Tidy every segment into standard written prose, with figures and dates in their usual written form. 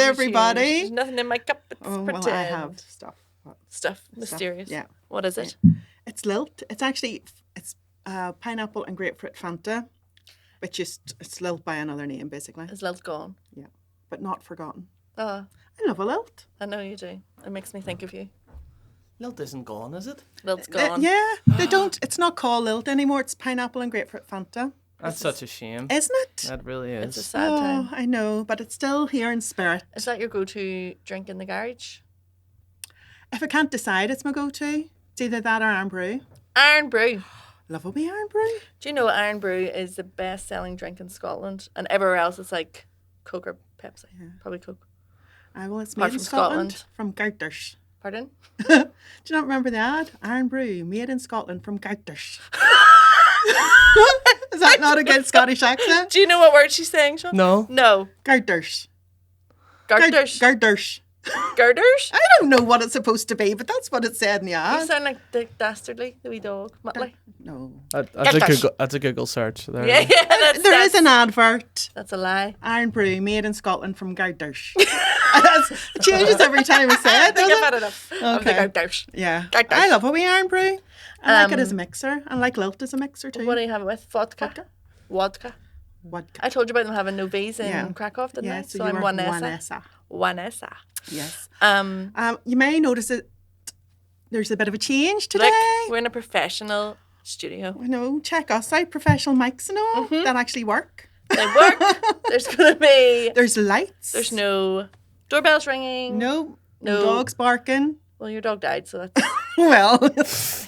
everybody. There's nothing in my cup. It's pretend. Well, I have stuff. Stuff. Mysterious. Yeah. What is it? It's Lilt. It's actually pineapple and grapefruit Fanta, but just it's Lilt by another name, basically. Is Lilt gone? Yeah, but not forgotten. Oh, I love a Lilt. I know you do. It makes me think of you. Lilt isn't gone, is it? Lilt's gone. Yeah, they don't. It's not called Lilt anymore. It's pineapple and grapefruit Fanta. That's such a shame. Isn't it? That really It's a is. sad time. I know, but it's still here in spirit. Is that your go-to drink in the garage? If I can't decide, it's my go-to. It's either that or Iron Brew. Iron Brew. Love a wee Iron Brew. Do you know Iron Brew is the best-selling drink in Scotland? And everywhere else it's like Coke or Pepsi. Yeah. Probably Coke. Well, it's Apart made in from Scotland. Scotland. From girders. Pardon? Do you not remember the ad? Iron Brew, made in Scotland from girders. Is that not a good Scottish accent? Do you know what word she's saying, Sean? No. No. Girders. Girders. Girders. Girders? I don't know what it's supposed to be, but that's what it said in the You ad. sound like the Dastardly, the wee dog. Muttley. No. That's a Google search. There. Yeah, There is an advert. That's a lie. Iron Brew, made in Scotland from girders. It changes every time I say it, I think I've doesn't had it? enough of the Girders. Yeah. Girders. I love a wee Iron Brew. I like it as a mixer. I like Lilt as a mixer too. What do you have it with? Vodka? Vodka. Vodka. I told you about them having no V's in Krakow, didn't I? Yeah, So you I'm were Vanessa. Vanessa. Yes. Um, You may notice that there's a bit of a change today. Look, we're in a professional studio. I know, check us out, professional mics and all that actually work. They work. There's going to be... There's lights. There's no doorbells ringing. No No. dogs barking. Well, your dog died, so that's... Well,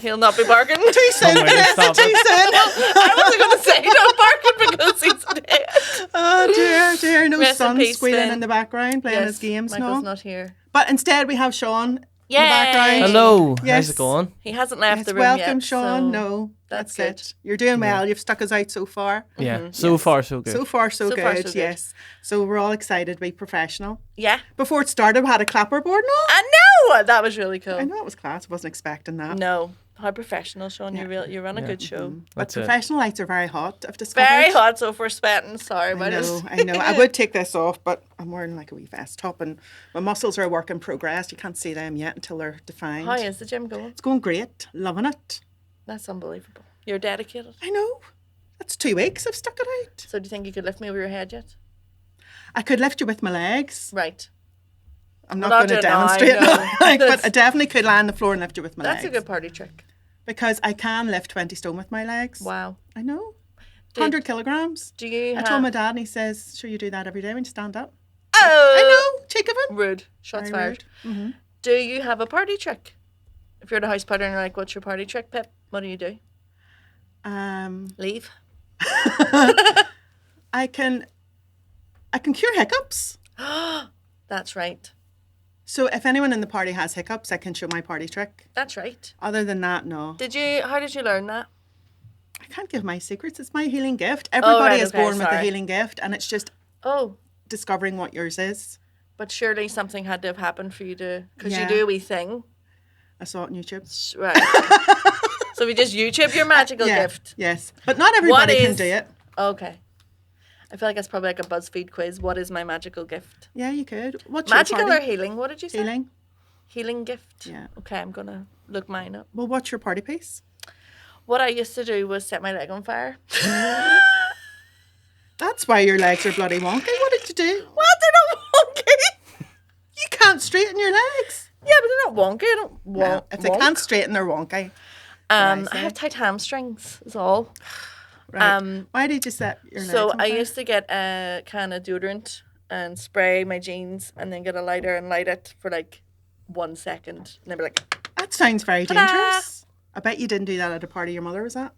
He'll not be barking. too soon, Somewhere to Vanessa, stop too it. soon. I wasn't going to say don't barking because he's dead. Oh dear. No Rest in son peace, squealing Finn. in the background playing his games Michael's now. not here. But instead we have Sean in the Yay! background. Hello. Yes. How's it going? He hasn't left Yes, the room welcome, yet. Sean. So No, that's it. You're doing well. You've stuck us out so far. Yeah. So far, so good. So far, so So good. far, so good. Yes. So we're all excited to be professional. Yeah. Before it started, we had a clapperboard and all. I know! That was really cool. I know it was class. I wasn't expecting that. No. How professional, Sean. You run a good show. But That's it. professional lights are very hot. I've discovered. Very hot, so if we're sweating, sorry about it. I know. I would take this off, but I'm wearing like a wee vest top, and my muscles are a work in progress. You can't see them yet until they're defined. How is the gym going? It's going great. Loving it. That's unbelievable. You're dedicated. I know. That's 2 weeks. I've stuck it out. So do you think you could lift me over your head yet? I could lift you with my legs. Right. I'm not Well, going to not doing now, demonstrate, no. like, but I definitely could lie on the floor and lift you with my That's legs. a good party trick. Because I can lift 20 stone with my legs. Wow. I know. 100 kilograms. Do you I have... told my dad and he says, sure you do that every day when you stand up. Oh! I know. Cheek of it. Rude. Shots Very fired. rude. Mm-hmm. Do you have a party trick? If you're at a house party and you're like, what's your party trick, Pip? What do you do? Leave. I can cure hiccups. That's right. So if anyone in the party has hiccups, I can show my party trick. That's right. Other than that, no. How did you learn that? I can't give my secrets. It's my healing gift. Everybody is okay, born with a sorry. healing gift, and it's just Oh, discovering what yours is. but surely something had to have happened for you to... Because Yeah. you do a wee thing. I saw it on YouTube. Right. So we just YouTube your magical Yeah, gift. yes. But not everybody can is- do it. Okay. I feel like it's probably like a BuzzFeed quiz. What is my magical gift? Yeah, you could. What's Magical your or party? healing? What did you say? Healing? Healing gift. Yeah. Okay, I'm going to look mine up. Well, what's your party piece? What I used to do was set my leg on fire. That's why your legs are bloody wonky. What did you do? What? They're not wonky. You can't straighten your legs. Yeah, but they're not wonky. I don't No, want. if they can't straighten, they're wonky. I say. have tight hamstrings. Is all. Right. Why did you set your legs So on I fire? used to get a can of deodorant and spray my jeans, and then get a lighter and light it for like 1 second, and then be like, That sounds very Ta-da! dangerous. I bet you didn't do that at a party your mother was at.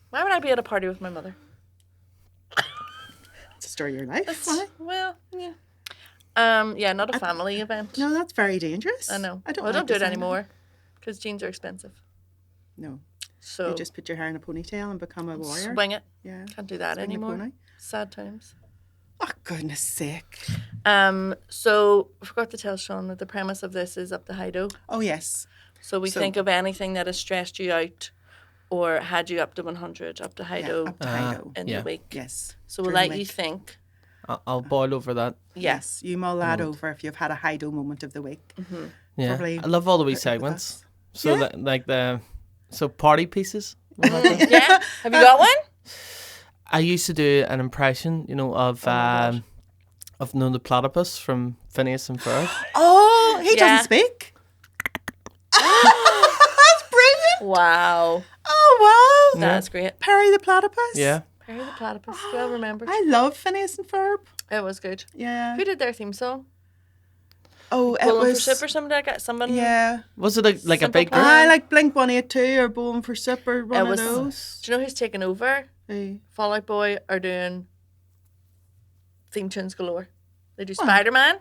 "Why would I be at a party with my mother?" It's a story of your life. Why? Well, yeah. Yeah, not a family event. No, that's very dangerous. I know. I don't. Well, like don't do the it sound of anymore because jeans are expensive. No, So you just put your hair in a ponytail and become a warrior. swing it. Yeah. Can't do that Swing your anymore. pony. Sad times. Oh goodness sake! So I forgot to tell Sean that the premise of this is up the High Doh. Oh yes. So we think of anything that has stressed you out or had you up to 100, up to High Doh Up to High Doh. in yeah. the week. Yes. So we'll during let the you week. think I'll boil over that. Yes. You mull that over if you've had a high dough moment of the week. Yeah, Probably I love all the wee put it with segments. us. So Yeah. party pieces. Yeah. Have you got one? I used to do an impression, of God. the platypus from Phineas and Ferb. Oh, he Yeah. doesn't speak. That's brilliant. Wow. Oh, wow. That's great. Perry the platypus. Yeah, Perry the Platypus. Well remembered. I love Phineas and Ferb. It was good. Yeah. Who did their theme song? Oh, it Bowling for was. Soup or something like that? Someone. Yeah. was it like a Simple big Plan. group? I like Blink 182 or Bowling for Soup or one It of was. those. Do you know who's taken over? Hey. Fall Out Boy are doing theme tunes galore. They do Spider-Man.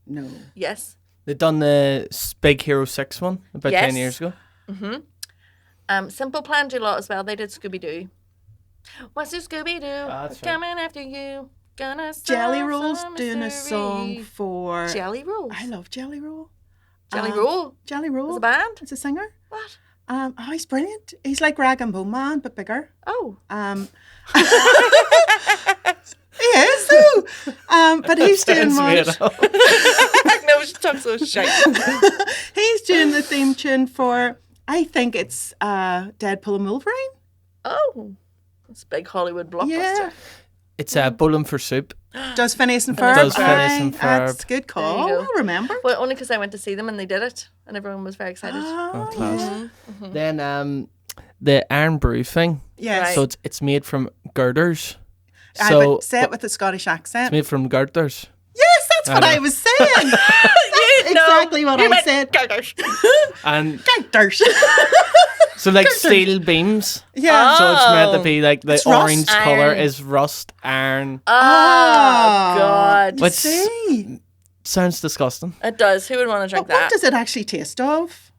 No. Yes. They done the Big Hero 6 one about 10 Yes. years ago. Simple Plan do a lot as well. They did Scooby-Doo. What's the Scooby-Doo? that's right. Coming after you. Gonna Jelly solve Roll's some doing a mystery. song for. Jelly Rolls. I love Jelly Roll. Jelly Roll. Jelly Roll. As a band? It's a singer. What? Oh, he's brilliant. He's like Rag and Bone Man, but bigger. Oh. He is though. But he's doing Sounds made one. up. No, she talks so shite. He's doing the theme tune for. I think it's Deadpool and Wolverine. Oh. It's a big Hollywood blockbuster. Yeah. It's Bowling for Soup. Does Phineas and Ferb? Does Phineas Aye, and Ferb. That's a good call. There you go. I remember. Well, only because I went to see them and they did it, and everyone was very excited. Oh, class. yeah. Then the Iron Brew thing. Yes. Right. So it's made from girders. Aye, So but say it with a Scottish accent. it's made from girders. Yes, that's what know. I was saying. You know, exactly what you I meant said. girders. And Dirt. so like steel beams. Yeah. So it's meant to be like the It's rust. orange colour Iron. is rust iron. Oh, God. Which See. sounds disgusting. It does. Who would want to drink But what that? does it actually taste of?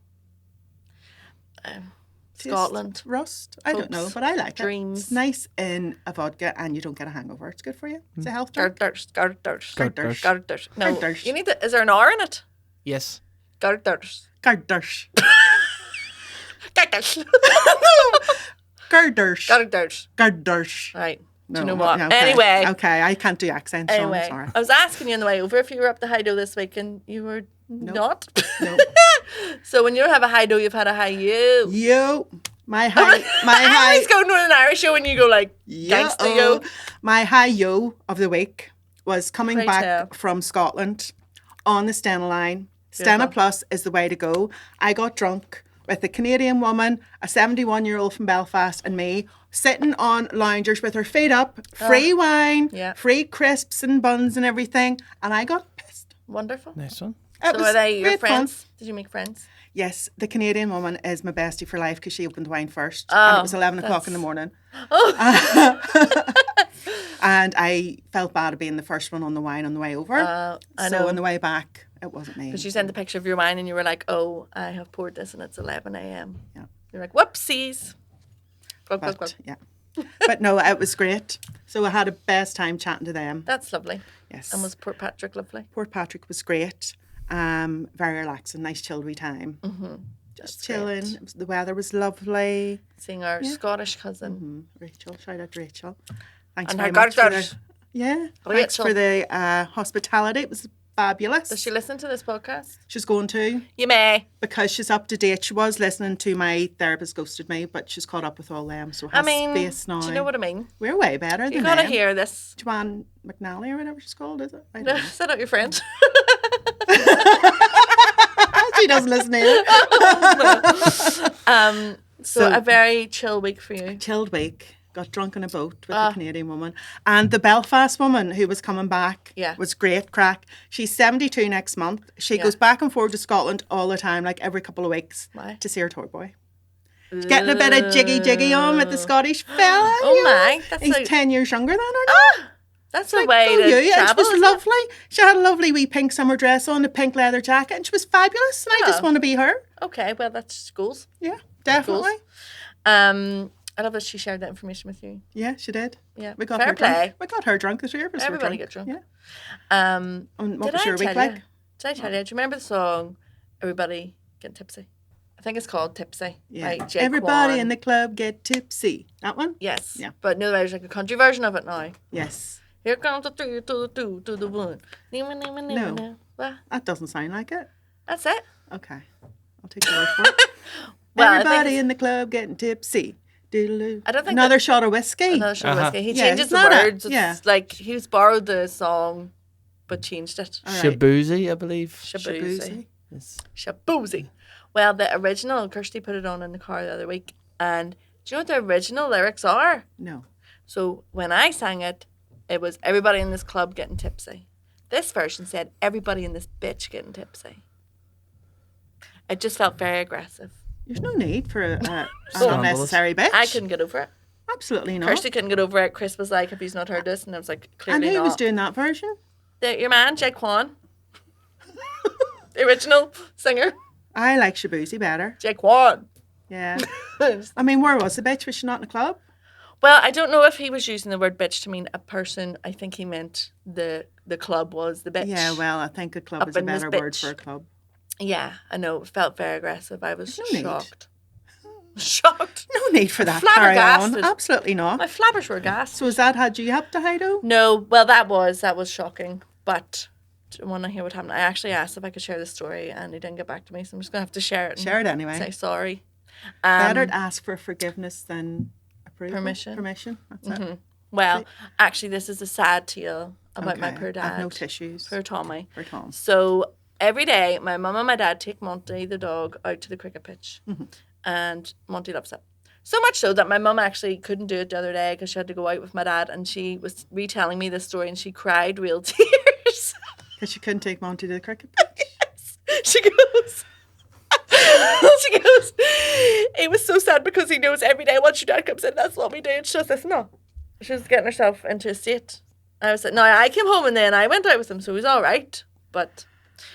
Taste Scotland. Rust? I don't know, Hopes. but I like it. Dreams. It's nice in a vodka and you don't get a hangover. It's good for you. It's a health drink. Girders. Girders. Girders. No, Girders. you need to. Is there an R in it? Yes. Girders. Girders. Girders. Girders. Girders. Girders. Right. No, Do you know what? yeah, okay. Anyway. Okay, I can't do accents, so Anyway, I'm sorry. I was asking you on the way over if you were up to High Doh this week, and you were not. No. So when you don't have a high dough, you've had a high you. Yo, my high, my I high, always go to an Irish show and you go like gangsta yo. My high yo of the week was coming Pray back tell. from Scotland on the Stena line. Stena Beautiful. Plus is the way to go. I got drunk with a Canadian woman, a 71-year-old from Belfast, and me sitting on loungers with her feet up, free wine, yeah. free crisps and buns and everything, and I got pissed. Wonderful. Nice one. It So was are they your great fun. friends? Did you make friends? Yes, the Canadian woman is my bestie for life because she opened wine first. Oh, and it was 11 o'clock in the morning. And I felt bad at being the first one on the wine on the way over. I so know. on the way back, it wasn't me. Because you sent the picture of your wine and you were like, oh, I have poured this and it's 11 a.m. Yeah. You're like, whoopsies. Glug, glug, But, glug. yeah. But no, it was great. So I had a best time chatting to them. That's lovely. Yes. And was Port Patrick lovely? Port Patrick was great. Very relaxing, nice chilled wee time. Just chilling. great. It was, the weather was lovely. Seeing our Scottish cousin. Rachel, shout out to Rachel. Thanks And very her much for garters. the, yeah. Thanks Rachel. for the hospitality. It was fabulous. Does she listen to this podcast? She's going to You may. because she's up to date. She was listening to my therapist ghosted me, but she's caught up with all them, so has I mean, space now. do you know what I mean? We're way better You than gotta them. hear this. Joanne McNally or whatever she's called, is it? I don't know. Is that not your friend? She doesn't listen either. So a very chill week for you. Chilled week. Got drunk on a boat with the Canadian woman. And the Belfast woman who was coming back was great crack. She's 72 next month. She goes back and forth to Scotland all the time, like every couple of weeks, Why? to see her toy boy. She's getting a bit of jiggy on with the Scottish fella. Oh you know. my, that's He's like- 10 years younger than her now. That's a way Go to you. It travel. was isn't it? lovely. She had a lovely wee pink summer dress on, a pink leather jacket, and she was fabulous. And I just want to be her. Okay, well that's goals. Yeah, definitely. I love that she shared that information with you. Yeah, she did. Yeah, We got fair her play. drunk. We got her drunk. The three of us were Everybody drunk. get drunk. Yeah. And And what did was I your week tell like? you? Did I tell you? Do you remember the song "Everybody Get Tipsy"? I think it's called "Tipsy" by Jake Everybody Kwan. in the club get tipsy. That one? Yes. Yeah. But no, there's like a country version of it now. Yes. Here comes the 3 to the 2 to the 1. No. What? That doesn't sound like it. That's it. Okay. I'll take your word for it. Well, Everybody in the club getting tipsy. Doodaloo. I don't think Another shot of whiskey. Another shot of whiskey. He Yeah, changes it's the not words. it. Yeah. It's like he's borrowed the song, but changed it. All right. Shabuzi, I believe. Shabuzi. Yes. Shabuzi. Well, the original, Kirsty put it on in the car the other week, and do you know what the original lyrics are? No. So when I sang it, it was everybody in this club getting tipsy. This version said everybody in this bitch getting tipsy. It just felt very aggressive. There's no need for an unnecessary bitch. I couldn't get over it. Absolutely not. Kirsty couldn't get over it. Chris was like, "Have you not heard this?" And I was like, "Clearly And who not." was doing that version? Your man, Jake Kwan. The original singer. I like Shabuzi better. Jake Kwan. Yeah. I mean, where was the bitch? Was she not in the club? Well, I don't know if he was using the word bitch to mean a person. I think he meant the club was the bitch. Yeah, well, I think a club is a better word for a club. Yeah, I know. It felt very aggressive. I was No shocked. Shocked. No need for that. Carry on. Flabbergasted. Absolutely not. My flabbers were gassed. So is that had you up to High Doh? No, well, that was shocking. But do you want to hear what happened? I actually asked if I could share the story, and he didn't get back to me, so I'm just going to have to share it. Share it anyway. Say sorry. Better to ask for forgiveness than approval. Permission. That's it. Well, actually, this is a sad tale about my poor I dad. have no tissues. Poor Tommy. For Tom. So every day, my mum and my dad take Monty, the dog, out to the cricket pitch. And Monty loves it. So much so that my mum actually couldn't do it the other day because she had to go out with my dad, and she was retelling me this story, and she cried real tears. Because she couldn't take Monty to the cricket pitch. Yes. She goes, it was so sad because he knows every day once your dad comes in, that's what we do. And she was like, no. She was getting herself into a state. I was like, no, I came home and then I went out with him, so he's all right. But,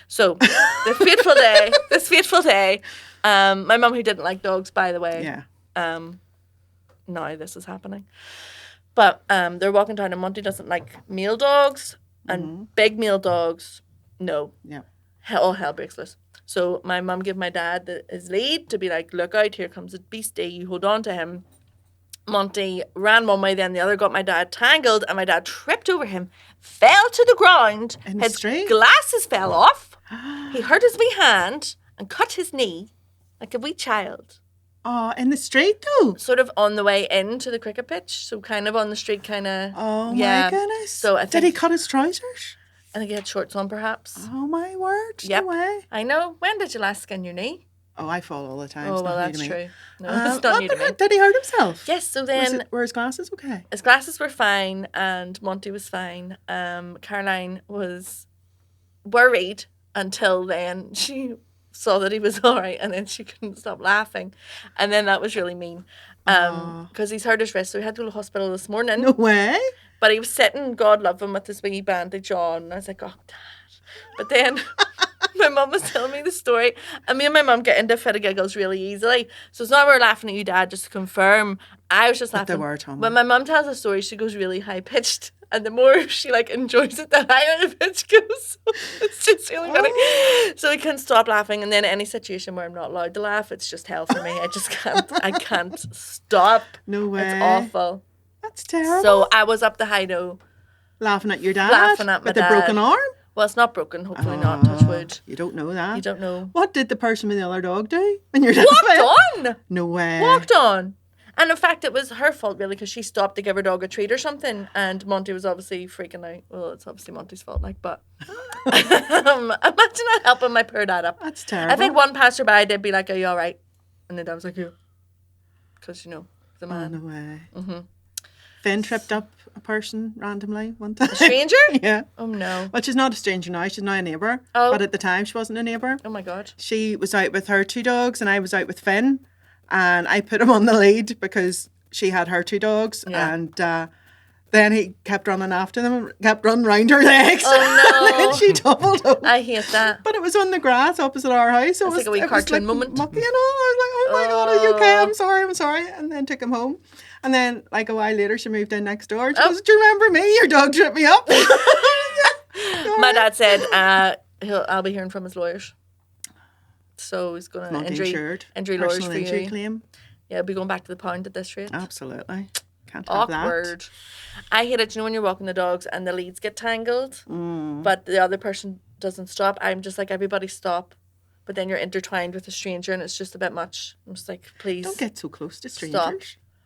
so, this fateful day, my mum, who didn't like dogs, by the way. Yeah. Now this is happening. But they're walking down and Monty doesn't like male dogs and big male dogs. No. Yeah. All hell breaks loose. So my mum gave my dad his lead to be like, look out, here comes a beastie, you hold on to him. Monty ran one way, then the other, got my dad tangled, and my dad tripped over him, fell to the ground, his glasses fell off, he hurt his wee hand and cut his knee like a wee child. Oh, in the street though? Sort of on the way into the cricket pitch, so kind of on the street, kind of. Oh my goodness. So I think, did he cut his trousers? I think he had shorts on, perhaps. Oh my word. Yep. No way. I know. When did you last skin your knee? Oh, I fall all the time. Oh, it's well, not that's new to me. true. No, it's not new to me. Did he hurt himself? Yes, so then... Were his glasses okay? His glasses were fine and Monty was fine. Caroline was worried until then. She saw that he was all right and then she couldn't stop laughing. And then that was really mean. Because he's hurt his wrist, so he had to go to the hospital this morning. No way. But he was sitting, God love him, with his wee bandage on. And I was like, oh, Dad. But then... my mum was telling me the story, and me and my mum get into a fit of giggles really easily. So it's not we're laughing at you, Dad, just to confirm. I was just laughing. They were, Tom. When my mum tells a story, she goes really high pitched, and the more she enjoys it, the higher the pitch goes. It's just really funny. So I can't stop laughing, and then any situation where I'm not allowed to laugh, it's just hell for me. I just can't. I can't stop. No way. It's awful. That's terrible. So I was up the High Doh. Laughing at your dad? Laughing at my with dad. a broken arm? Well, it's not broken. Hopefully not. Touch wood. You don't know that. You don't know. What did the person with the other dog do when you're Walked on. No way. Walked on. And in fact, it was her fault, really, because she stopped to give her dog a treat or something. And Monty was obviously freaking out. Well, it's obviously Monty's fault, but imagine not helping my poor dad up. That's terrible. I think one passerby did be like, are you all right? And the dad was like, who? Because, the man. Oh, no way. Finn tripped up a person randomly one time. A stranger? Yeah. Oh, no. Well, she's not a stranger now. She's now a neighbour. Oh. But at the time, she wasn't a neighbour. Oh, my God. She was out with her 2 dogs and I was out with Finn. And I put him on the lead because she had her 2 dogs. Yeah. And then he kept running after them, kept running round her legs. Oh, no. And then she doubled up. I hate that. But it was on the grass opposite our house. So it's like a wee cartoon moment. Mucky and all. I was like, oh my God, are you okay? I'm sorry. And then took him home. And then, a while later, she moved in next door. She goes, do you remember me? Your dog tripped me up. My dad said I'll be hearing from his lawyers. So he's going to injury lawyers for you. Claim. Yeah, I'll be going back to the pound at this rate. Absolutely. Can't have Awkward. I hate it, you know, when you're walking the dogs and the leads get tangled, but the other person doesn't stop. I'm just like, everybody stop. But then you're intertwined with a stranger and it's just a bit much. I'm just like, please. Don't get so close to strangers. Stop.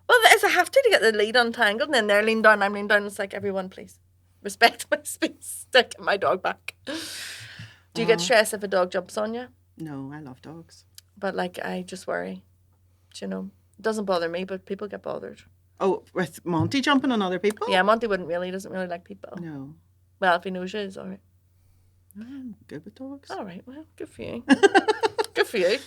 Well, I have to get the lead untangled, and then they're leaning down, I'm leaning down. It's like, everyone, please. Respect my space. Stick my dog back. Do you get stressed if a dog jumps on you? No, I love dogs. But, like, I just worry. Do you know? It doesn't bother me, but people get bothered. Oh, with Monty jumping on other people? Yeah, Monty doesn't really like people. No. Well, if he knows you, it's all right. I'm good with dogs. All right, well, good for you. Good for you.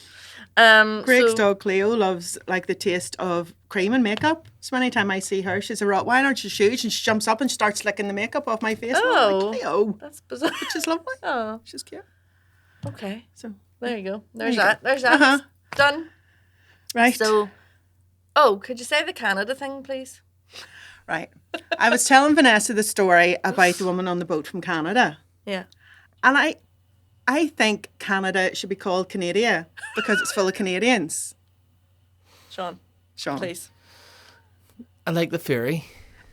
Greg's dog Cleo loves like the taste of cream and makeup. So anytime I see her, she's a Rottweiler, she's huge, and she jumps up and starts licking the makeup off my face. Oh, and I'm like, Cleo, that's bizarre. which is lovely. Oh, She's cute. okay. So There you go. There's that. There's that. Uh-huh. Done. Right. So, could you say the Canada thing, please? Right. I was telling Vanessa the story about the woman on the boat from Canada. Yeah. And I think Canada should be called Canada because it's full of Canadians. Sean, please. I like the ferry.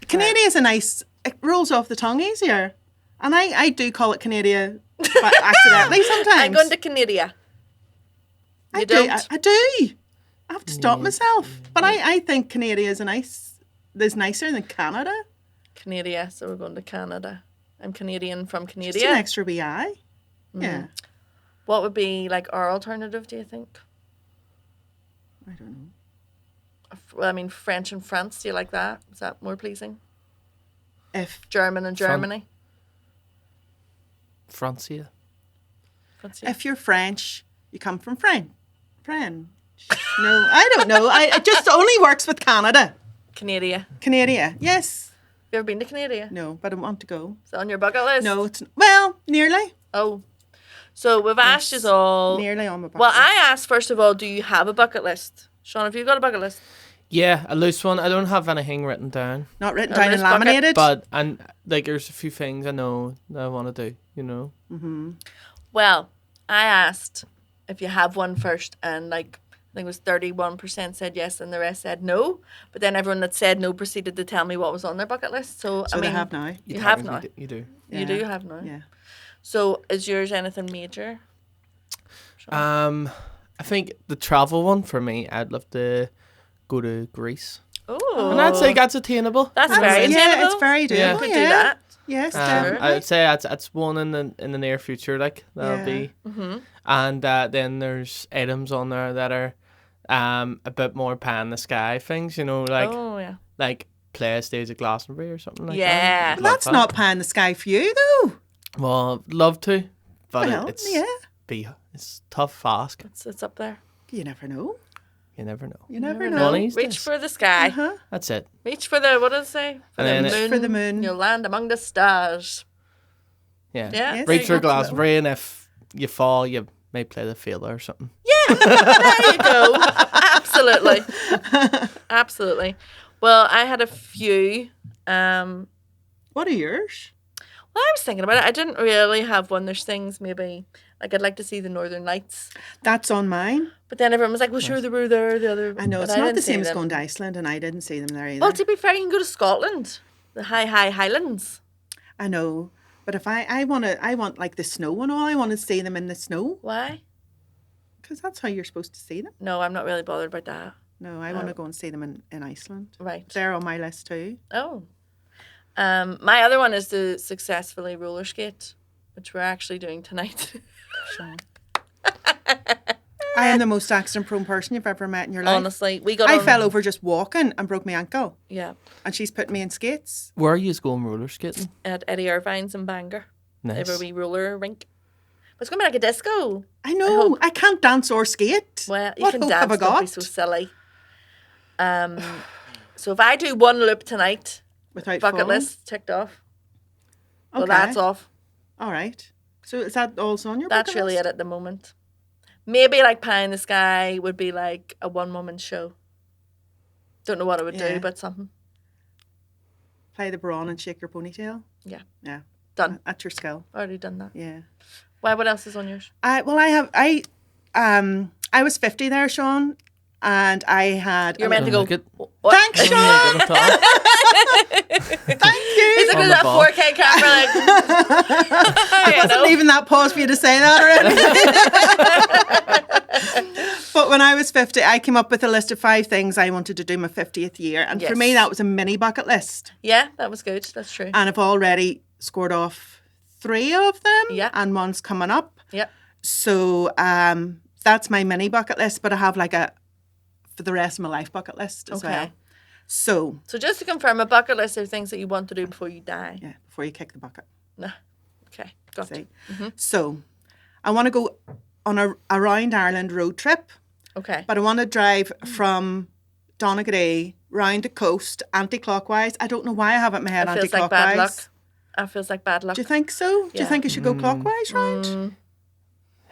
Canada is a nice, it rolls off the tongue easier. And I do call it Canada accidentally sometimes. I'm going to Canada. I do. I have to stop myself. But I think Canada is nicer than Canada. Canada, so we're going to Canada. I'm Canadian from Canada. Just an extra BI. Yeah. What would be like our alternative, do you think? I don't know. Well, I mean, French and France, do you like that? Is that more pleasing? If German and Germany? Francia. If you're French, you come from French. No, I don't know. It just only works with Canada. Canada. Yes. You ever been to Canada? No, but I want to go. Is it on your bucket list? No, well, nearly. Oh. So we've asked you all. Nearly on my bucket Well, list. I asked, first of all, do you have a bucket list? Sean, have you got a bucket list? Yeah, a loose one. I don't have anything written down. Not written down and laminated? But, there's a few things I know that I want to do, you know? Mm-hmm. Well, I asked if you have one first, and I think it was 31% said yes and the rest said no. But then everyone that said no proceeded to tell me what was on their bucket list. So I mean, they have now. You have now. You do. You do have now. Yeah. So is yours anything major? I think the travel one for me, I'd love to go to Greece. Oh. And I'd say that's attainable. That's very attainable. Yeah, it's very doable. Yeah. You could do that. Yes, definitely. I'd say that's one in the near future, like that'll be. Mm-hmm. And then there's items on there that are a bit more pie in the sky things, you know, like play stage at Glastonbury or something like that. Yeah. But that's not pie in the sky for you, though. Well, I'd love to, but Well, it's tough ask. It's up there. You never know. You never know. You never know. Reach for the sky. Uh-huh. That's it. Reach for the, what does it say? For the moon. You'll land among the stars. Yeah. Yes, Reach for there you go. Glastonbury, and if you fall, you may play the fielder or something. Yeah, there you go. Absolutely. Absolutely. Well, I had a few. What are yours? Well, I was thinking about it. I didn't really have one. There's things maybe, like I'd like to see the Northern Lights. That's on mine. But then everyone was like, well, sure, they were there. The other. I know, it's but not didn't the see same as them. going to Iceland, and I didn't see them there either. Well, to be fair, you can go to Scotland. The high Highlands. I know. But if I want like the snow and all, I want to see them in the snow. Why? Because that's how you're supposed to see them. No, I'm not really bothered about that. No, I want to go and see them in Iceland. Right. They're on my list too. Oh. My other one is to successfully roller skate, which we're actually doing tonight. Sean. I am the most accident-prone person you've ever met in your life. Honestly, I fell over just walking and broke my ankle. Yeah. And she's putting me in skates. Where are you going roller skating? At Eddie Irvine's in Bangor. Nice. They have a wee roller rink. But it's going to be like a disco. I know. I can't dance or skate. Well, you what can hope dance, have I don't got? be so silly. So if I do one loop tonight, Without bucket falling? list ticked off. Okay. Well, that's off. All right. So is that also on your That's bucket really list? it at the moment. Maybe like Pie in the Sky would be like a one-woman show. Don't know what it would do, but something. Play the brawn and shake your ponytail. Yeah. Yeah. Done. That's your skill. Already done that. Yeah. Why? What else is on yours? I was 50 there, Sean, And I had... You're meant to go... Thanks, Sean! Thank you! He's looking at that 4K camera like... It wasn't even that pause for you to say that already. But when I was 50, I came up with a list of 5 things I wanted to do my 50th year. And for me, that was a mini bucket list. Yeah, that was good. That's true. And I've already scored off 3 of them. Yeah. And one's coming up. Yeah. So that's my mini bucket list. But I have like a... for the rest of my life bucket list as well. So just to confirm, a bucket list are things that you want to do before you die. Yeah, before you kick the bucket. No. Okay, got it. So I want to go on a around Ireland road trip. Okay. But I want to drive from Donegal round the coast anti-clockwise. I don't know why I have it in my head anti-clockwise. Like bad luck. That feels like bad luck. Do you think so? Yeah. Do you think you should go clockwise round?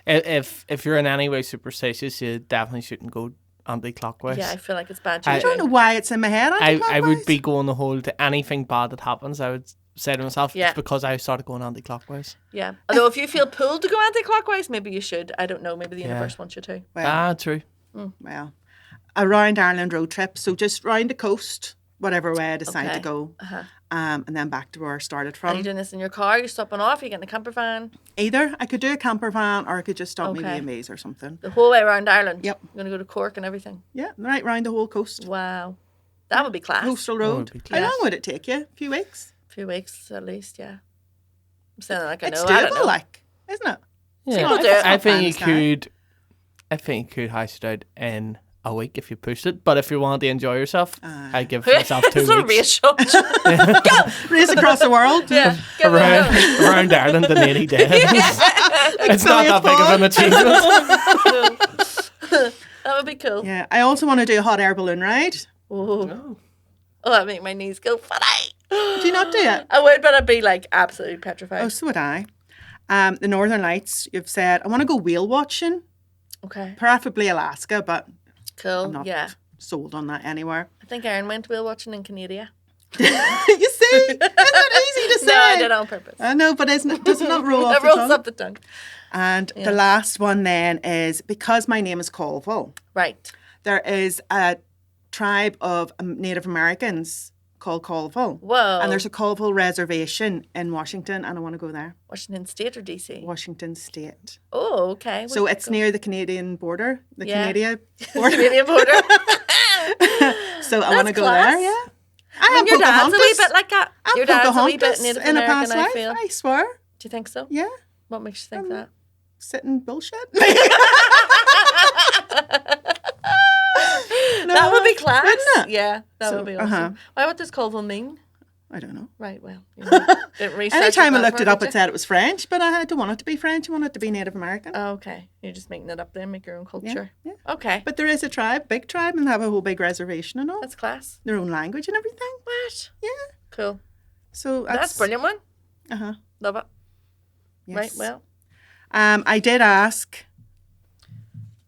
If you're in any way superstitious, you definitely shouldn't go anti-clockwise. Yeah, I feel like it's bad. I don't know why it's in my head anti-clockwise. I would be going the whole to anything bad that happens. I would say to myself, it's because I started going anti-clockwise. Yeah. Although if you feel pulled to go anti-clockwise, maybe you should. I don't know. Maybe the universe wants you to. True. Well, a round Ireland road trip. So just round the coast, whatever way I decide to go. And then back to where I started from. Are you doing this in your car? You're stopping off? Are you getting a camper van? Either. I could do a camper van or I could just stop maybe a maze or something. The whole way around Ireland? Yep. You're going to go to Cork and everything? Yeah, right round the whole coast. Wow. That would be class. Coastal road. How long would it take you? A few weeks? A few weeks at least, yeah. I'm saying like I know. It's doable, like, isn't it? Yeah, I think you could hash it out in a week if you pushed it, but if you want to enjoy yourself, I give myself 2 weeks. It's a race shot. Go! Race across the world. Yeah. Around Ireland in 80 days. It's not that big of an achievement. That would be cool. Yeah. I also want to do a hot air balloon ride. Oh, that'd make my knees go funny. Do you not do it? I would, but I'd be like absolutely petrified. Oh, so would I. The Northern Lights, you've said, I want to go whale watching. Okay. Preferably Alaska, but cool. I'm not sold on that anywhere. I think Erin went whale watching in Canada. You see? Isn't that easy to say? No, I did it on purpose. I know, but does it not roll off the tongue? It rolls up the tongue. And the last one then is, because my name is Colville. Right. There is a tribe of Native Americans called Colville. Whoa. And there's a Colville reservation in Washington, and I want to go there. Washington State or DC? Washington State. Oh, okay. So it's near the Canadian border, Canadian border. Canadian border. So I want to go there, yeah. Your dad's a wee bit like that. Your dad's a wee bit Native in a American, past life, I swear. Do you think so? Yeah. What makes you think that? Sitting bullshit. That would be class. Wouldn't it? Yeah, that would be awesome. Why, what does Colville mean? I don't know. Right, well. Anytime I looked it up, it said it was French, but I don't want it to be French. I want it to be Native American. Oh, okay. You're just making it up then, make your own culture. Yeah. Okay. But there is a tribe, big tribe, and they have a whole big reservation and all. That's class. Their own language and everything. What? Yeah. Cool. So that's a brilliant one. Love it. Yes. Right, well. I did ask,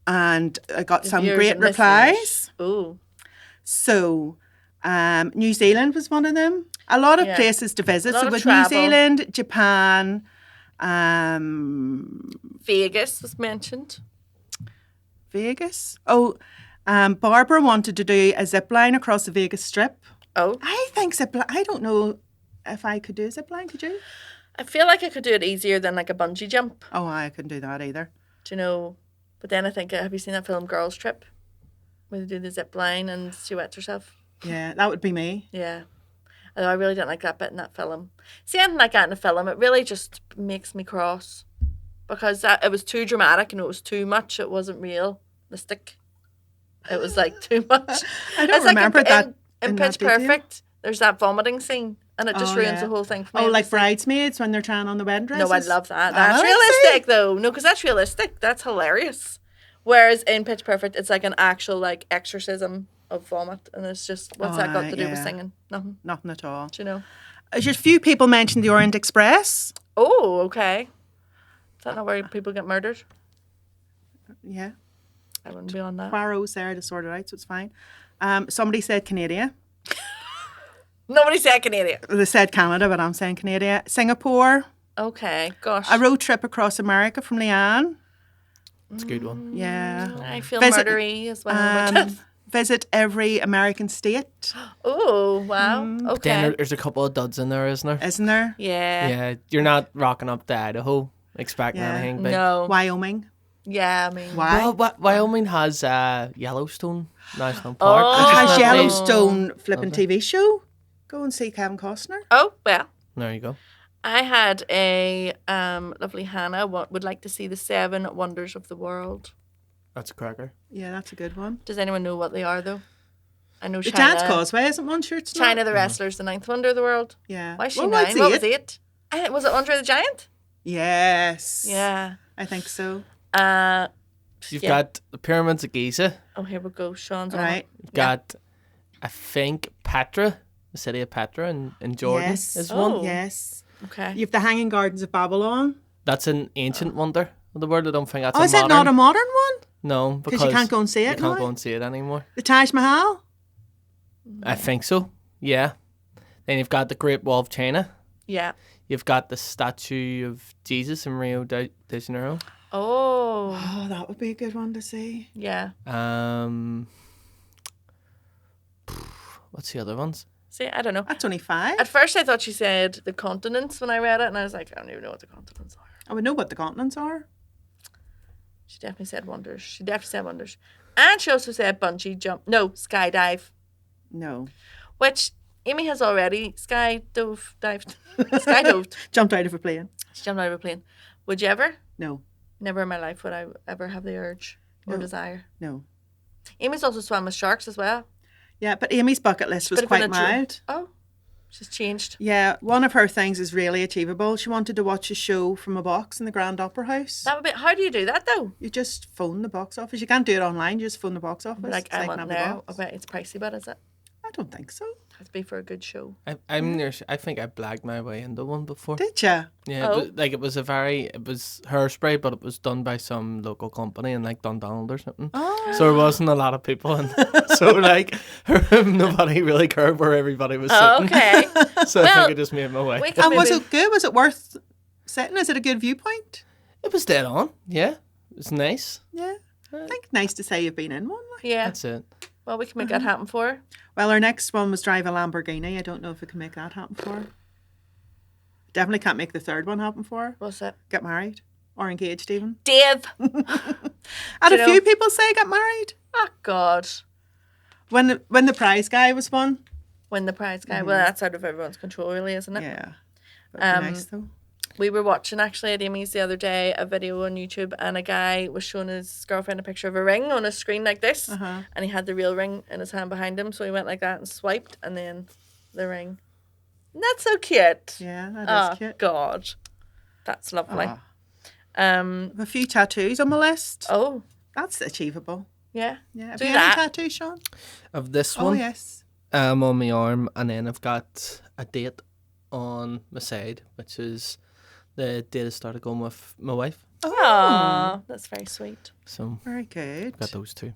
and I got some great replies. Ooh. So, New Zealand was one of them. A lot of places to visit. So with New Zealand, Japan, Vegas was mentioned. Vegas? Oh, Barbara wanted to do a zip line across the Vegas Strip. Oh. I think zip line. I don't know if I could do a zip line. Could you? I feel like I could do it easier than like a bungee jump. Oh, I couldn't do that either. Do you know? But then I think, have you seen that film Girls Trip? Where they do the zip line and she wets herself. Yeah, that would be me. Yeah. Although I really didn't like that bit in that film. See, anything like that in a film, it really just makes me cross. Because it was too dramatic and it was too much. It wasn't realistic. It was like too much. I don't remember that. In Pitch Perfect, there's that vomiting scene. And it just ruins the whole thing for me. Oh, like Bridesmaids when they're trying on the wedding dresses? No, I love that. That's realistic, though. No, because that's realistic. That's hilarious. Whereas in Pitch Perfect, it's like an actual like exorcism of vomit. And it's just, what's that got to do with singing? Nothing. Nothing at all. Do you know? There's a few people mentioned the Orient Express. Oh, okay. Is that not where people get murdered? Yeah. I wouldn't be on that. Poirot's there to sort it out, so it's fine. Somebody said Canada. Nobody said Canada. They said Canada, but I'm saying Canada. Singapore. Okay, gosh. A road trip across America from Leanne. It's a good one. Yeah. I feel murdery as well. Visit every American state. Oh, wow. Okay. But then there's a couple of duds in there, isn't there? Isn't there? Yeah. Yeah, you're not rocking up to Idaho expecting anything big. No. Wyoming. Yeah, I mean. Why? Well, Wyoming has Yellowstone National Park. It has Isn't that nice? Yellowstone flipping TV show. Go and see Kevin Costner. Oh, well. There you go. I had a lovely Hannah would like to see the 7 Wonders of the World. That's a cracker. Yeah, that's a good one. Does anyone know what they are, though? I know The China. Dance Causeway isn't one, sure it's China not. the Wrestler's the 9th Wonder of the World. Yeah. Why is she Well, 9? what's What was 8? 8? Was it Andre the Giant? Yes. Yeah. I think so. You've got the Pyramids of Giza. Oh, here we go. Sean's on Right. it. You've got, I think, Petra, the city of Petra in Jordan is one. Yes. Okay. You have the Hanging Gardens of Babylon. That's an ancient wonder of the world. I don't think that's Is it not a modern one? No, because you can't go and see it You can't now? go and see it anymore. The Taj Mahal? I think so. Yeah. Then you've got the Great Wall of China. Yeah. You've got the statue of Jesus in Rio de Janeiro. Oh. Oh, that would be a good one to see. Yeah. What's the other ones? See, I don't know. That's only 5. At first, I thought she said the continents when I read it, and I was like, I don't even know what the continents are. I would know what the continents are. She definitely said wonders. And she also said bungee jump. No, skydive. No. Which Amy has already skydived. Jumped out of a plane. She jumped out of a plane. Would you ever? No. Never in my life would I ever have the urge or desire. No. Amy's also swam with sharks as well. Yeah, but Amy's bucket list was quite mild. Oh, she's changed. Yeah, one of her things is really achievable. She wanted to watch a show from a box in the Grand Opera House. That would be. How do you do that though? You just phone the box office. You can't do it online. You just phone the box office. Like I want there. I bet it's pricey, but is it? I don't think so. Has to be for a good show. I think I blagged my way into one before. Did you? Yeah, it was hairspray, but it was done by some local company in like Dundonald or something. Oh. So there wasn't a lot of people, and so like nobody really cared where everybody was sitting. Okay. So I think I just made my way. And was it good? Was it worth sitting? Is it a good viewpoint? It was dead on. Yeah, it was nice. Yeah. I think nice to say you've been in one. Like. Yeah. That's it. Well, we can make that happen for her. Well, our next one was drive a Lamborghini. I don't know if we can make that happen for her. Definitely can't make the third one happen for her. What's it? Get married. Or engaged even. Dave! Had a few people say get married. Oh, God. When the prize guy was won. When the prize guy. Well, that's out of everyone's control, really, isn't it? Yeah. That'd be nice, though. We were watching, actually, at Amy's the other day, a video on YouTube, and a guy was showing his girlfriend a picture of a ring on a screen like this, and he had the real ring in his hand behind him, so he went like that and swiped, and then the ring. And that's so cute. Yeah, that is cute. Oh, God. That's lovely. I have a few tattoos on my list. Oh. That's achievable. Yeah. Yeah. Have Do you that. any tattoos, Sean? Of this Oh, one, yes. on my arm, and then I've got a date on my side, which is the date I started going with my wife. Oh, that's very sweet. So very good. Got those two.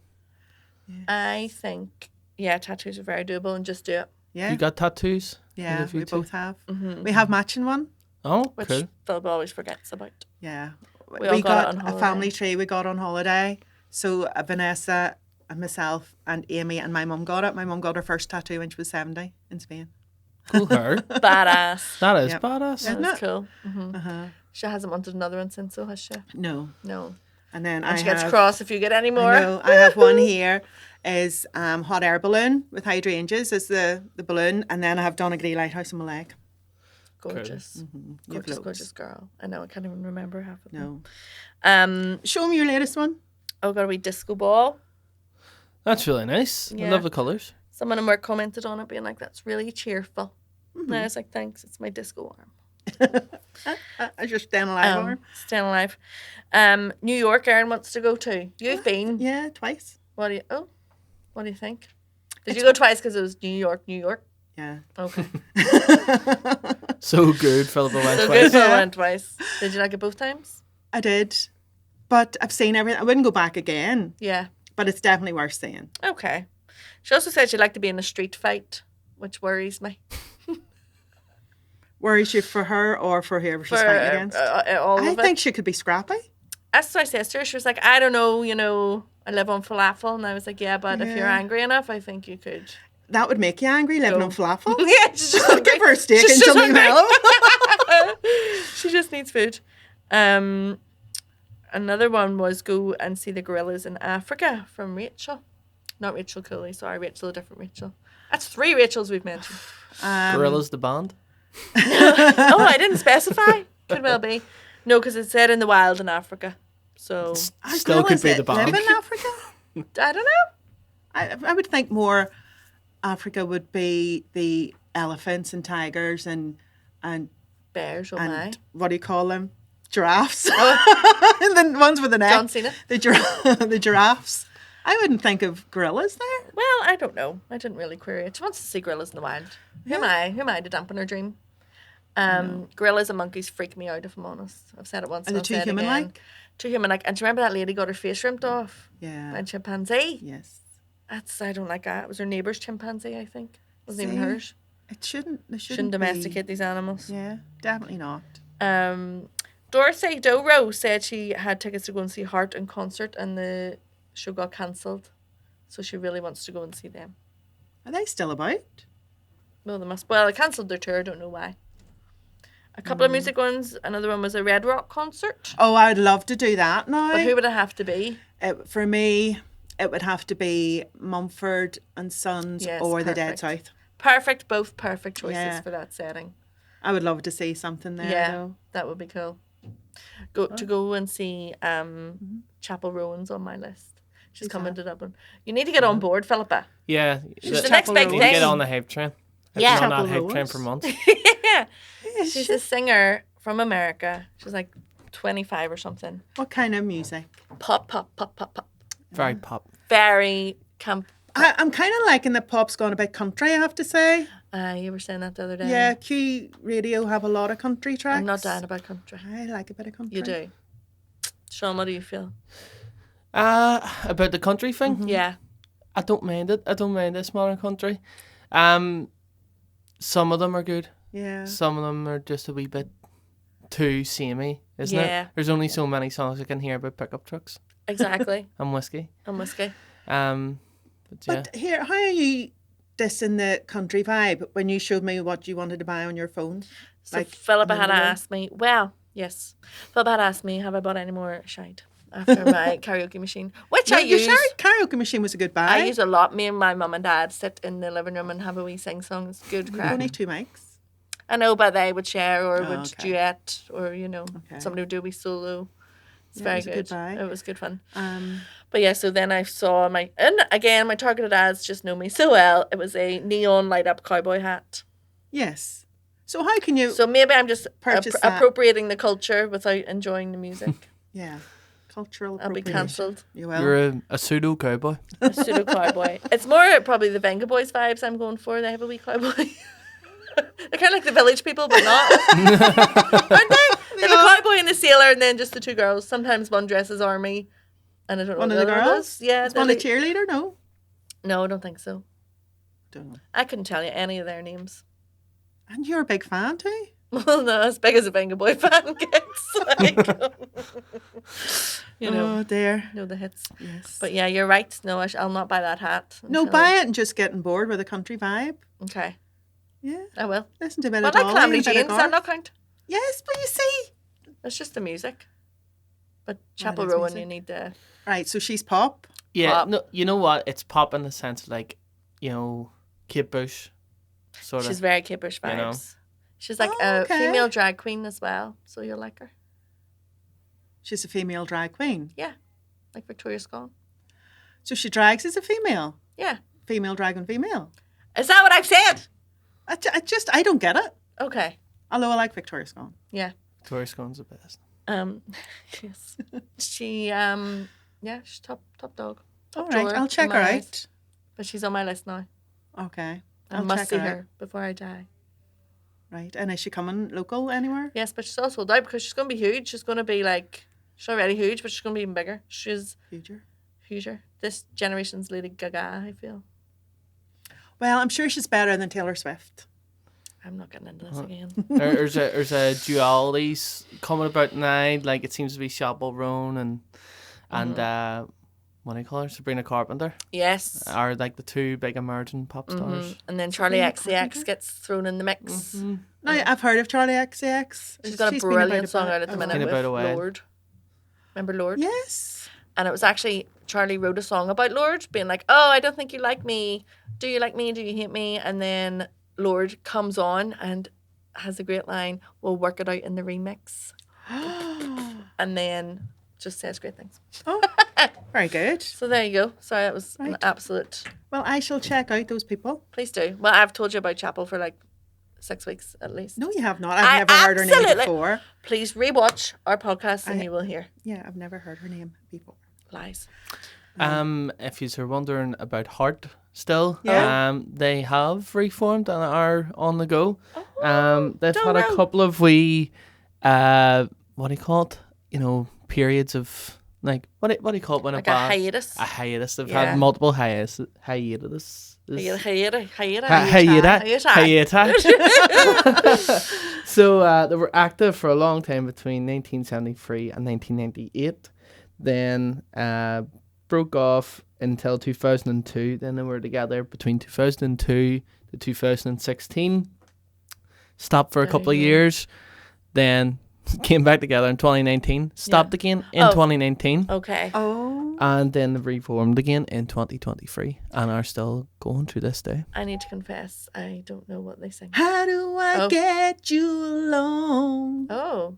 Yeah. I think, tattoos are very doable, and just do it. Yeah. You got tattoos? Yeah, we both have. Mm-hmm. We have matching one. Oh, which cool. Philip always forgets about. Yeah. We all got a family tree we got on holiday. So Vanessa and myself and Amy and my mum got it. My mum got her first tattoo when she was 70 in Spain. Cool her. Badass. That is badass. That's cool. Mm-hmm. She hasn't wanted another one since, so has she? No. And then she gets cross if you get any more. I have one here is hot air balloon with hydrangeas as the balloon, and then I have Donegal Lighthouse on my leg. Gorgeous. Cool. Gorgeous girl. I know, I can't even remember half of them. No. Show me your latest one. Oh, got a wee disco ball. That's really nice. Yeah. I love the colours. Someone in work commented on it being like, that's really cheerful. And I was like, thanks, it's my disco arm. As your staying alive arm. Staying alive. New York, Erin wants to go too. You've been? Yeah, twice. What do you think? Did you go twice because it was New York? Yeah. Okay. So good, Philippa went so twice. good, Philippa went twice. Did you like it both times? I did. But I've seen everything. I wouldn't go back again. Yeah. But it's definitely worth seeing. Okay. She also said she'd like to be in a street fight, which worries me. Worries you for her or for whoever she's fighting against? All I of it. think she could be scrappy. That's my sister. She was like, I don't know, I live on falafel. And I was like, yeah, but if you're angry enough, I think you could. That would make you angry, living on falafel? Yeah, she's just hungry. Give her a steak and she'll be mellow. She just needs food. Another one was go and see the gorillas in Africa from Rachel. Not Rachel Cooley, sorry, Rachel, a different Rachel. That's 3 Rachels we've mentioned. Gorillas the band? Oh, I didn't specify. Could well be. No, because it said in the wild in Africa. So still could be the band. Live in Africa? I don't know. I would think more Africa would be the elephants and tigers and bears, and what do you call them? Giraffes. And the ones with the neck. John Cena. The giraffes. I wouldn't think of gorillas there. Well, I don't know. I didn't really query it. She wants to see gorillas in the wild. Who am I to dampen her dream? Gorillas and monkeys freak me out, if I'm honest. I've said it once. Are they too human-like? Too human-like. And do you remember that lady got her face ripped off? Yeah. By a chimpanzee? Yes. I don't like that. It was her neighbour's chimpanzee, I think. It wasn't even hers. They shouldn't domesticate these animals. Yeah, definitely not. Dorothy Doro said she had tickets to go and see Heart in concert and the show got cancelled. So she really wants to go and see them. Are they still about? No, they must. Well, they cancelled their tour. I don't know why. A couple of music ones. Another one was a Red Rock concert. Oh, I'd love to do that now. But who would it have to be? For me, it would have to be Mumford and Sons or the Dead South. Perfect. Both perfect choices for that setting. I would love to see something there, though. That would be cool. To go and see Chapel Rowan's on my list. She's coming to Dublin. You need to get on board, Philippa. Yeah. She's the next big thing. You need to get on the hype train. Yeah. Been on that hype train for months. Yeah. She's a singer from America. She's like 25 or something. What kind of music? Pop. Very pop. Very camp. I'm kind of liking that pop's gone a bit country, I have to say. You were saying that the other day. Yeah, Q Radio have a lot of country tracks. I'm not down about country. I like a bit of country. You do. Sean, what do you feel? About the country thing? Mm-hmm. Yeah. I don't mind it. I don't mind this modern country. Some of them are good. Yeah. Some of them are just a wee bit too samey, isn't it? There's only so many songs I can hear about pickup trucks. Exactly. And whiskey. But here, how are you dissing the country vibe when you showed me what you wanted to buy on your phone? So Philippa had asked me, Philippa had asked me, have I bought any more shite after my karaoke machine? Which I use. Your karaoke machine was a good buy. I use a lot. Me and my mum and dad sit in the living room and have a wee sing songs. Good crack. Only 2 mics. I know, but they would share or would duet or, somebody would do a wee solo. It's very good. It was good fun. But yeah, so then I saw my targeted ads just know me so well. It was a neon light up cowboy hat. Yes. So how can you? So maybe I'm just appropriating the culture without enjoying the music. Yeah. Cultural I'll be cancelled. You're a pseudo cowboy. A pseudo cowboy. It's more probably the Venga Boys vibes I'm going for. They have a wee cowboy. They're kind of like the village people, but not. Aren't they? They have a cowboy and a sailor, and then just the 2 girls. Sometimes one dresses army, and I don't know. One of the girls? Yeah. Is one a cheerleader? No. No, I don't think so. Don't know. I couldn't tell you any of their names. And you're a big fan too? Well, no, as big as a Venga Boy fan gets. Oh dear. Know the hits. Yes. But yeah, you're right. No, I'll not buy that hat. No, buy it and just getting bored with a country vibe. Okay. Yeah. I will. Listen to a bit of Dolly. But like Clamley Jane's, that not count? Yes, but you see. It's just the music. But Chapel Rowan, you need the... Right, so she's pop? Yeah, pop. No, you know what? It's pop in the sense of like, Kate Bush. Sort of. She's very Kate Bush vibes. You know? She's like a female drag queen as well, so you'll like her. She's a female drag queen? Yeah, like Victoria Scone. So she drags as a female? Yeah. Female dragging female? Is that what I've said? I don't get it. Okay. Although I like Victoria Scone. Yeah. Victoria Scone's the best. Yes. She's top dog. All right, I'll check her out. But she's on my list now. Okay. I must see her before I die. Right. And is she coming local anywhere? Yes, but she's all sold out because she's going to be huge. She's going to be like, she's already huge, but she's going to be even bigger. She's huger. This generation's Lady Gaga, I feel. Well, I'm sure she's better than Taylor Swift. I'm not getting into this again. There's a dualities coming about now. Like it seems to be Chappell Roan and what do you call her? Sabrina Carpenter. Yes. Are like the two big emerging pop stars. And then Charlie XCX gets thrown in the mix. No, I've heard of Charlie XCX. She's got a brilliant song out at the minute with Away. Lord. Remember Lord? Yes. And it was actually, Charlie wrote a song about Lord, being like, oh, I don't think you like me. Do you like me? Do you hate me? And then Lord comes on and has a great line, we'll work it out in the remix. And then just says great things. Oh, very good. So there you go. Sorry, that was an absolute... Well, I shall check out those people. Please do. Well, I've told you about Chappell for like 6 weeks at least. No, you have not. I've never heard her name before. Please rewatch our podcast and you will hear. Yeah, I've never heard her name before. Lies. If you're wondering about Heart still, Yeah. they have reformed and are on the go. Oh, They've had a couple of wee, what do you call it? You know, periods of like what do you call it when like a hiatus? A hiatus. They've had multiple hiatus. So they were active for a long time between 1973 and 1998. Then broke off until 2002. Then they were together between 2002 to 2016. Stopped for a couple of years. Then came back together in 2019. Stopped again in 2019. Okay. Oh. And then they reformed again in 2023 and are still going to this day. I need to confess, I don't know what they sing. How do I get you alone? Oh.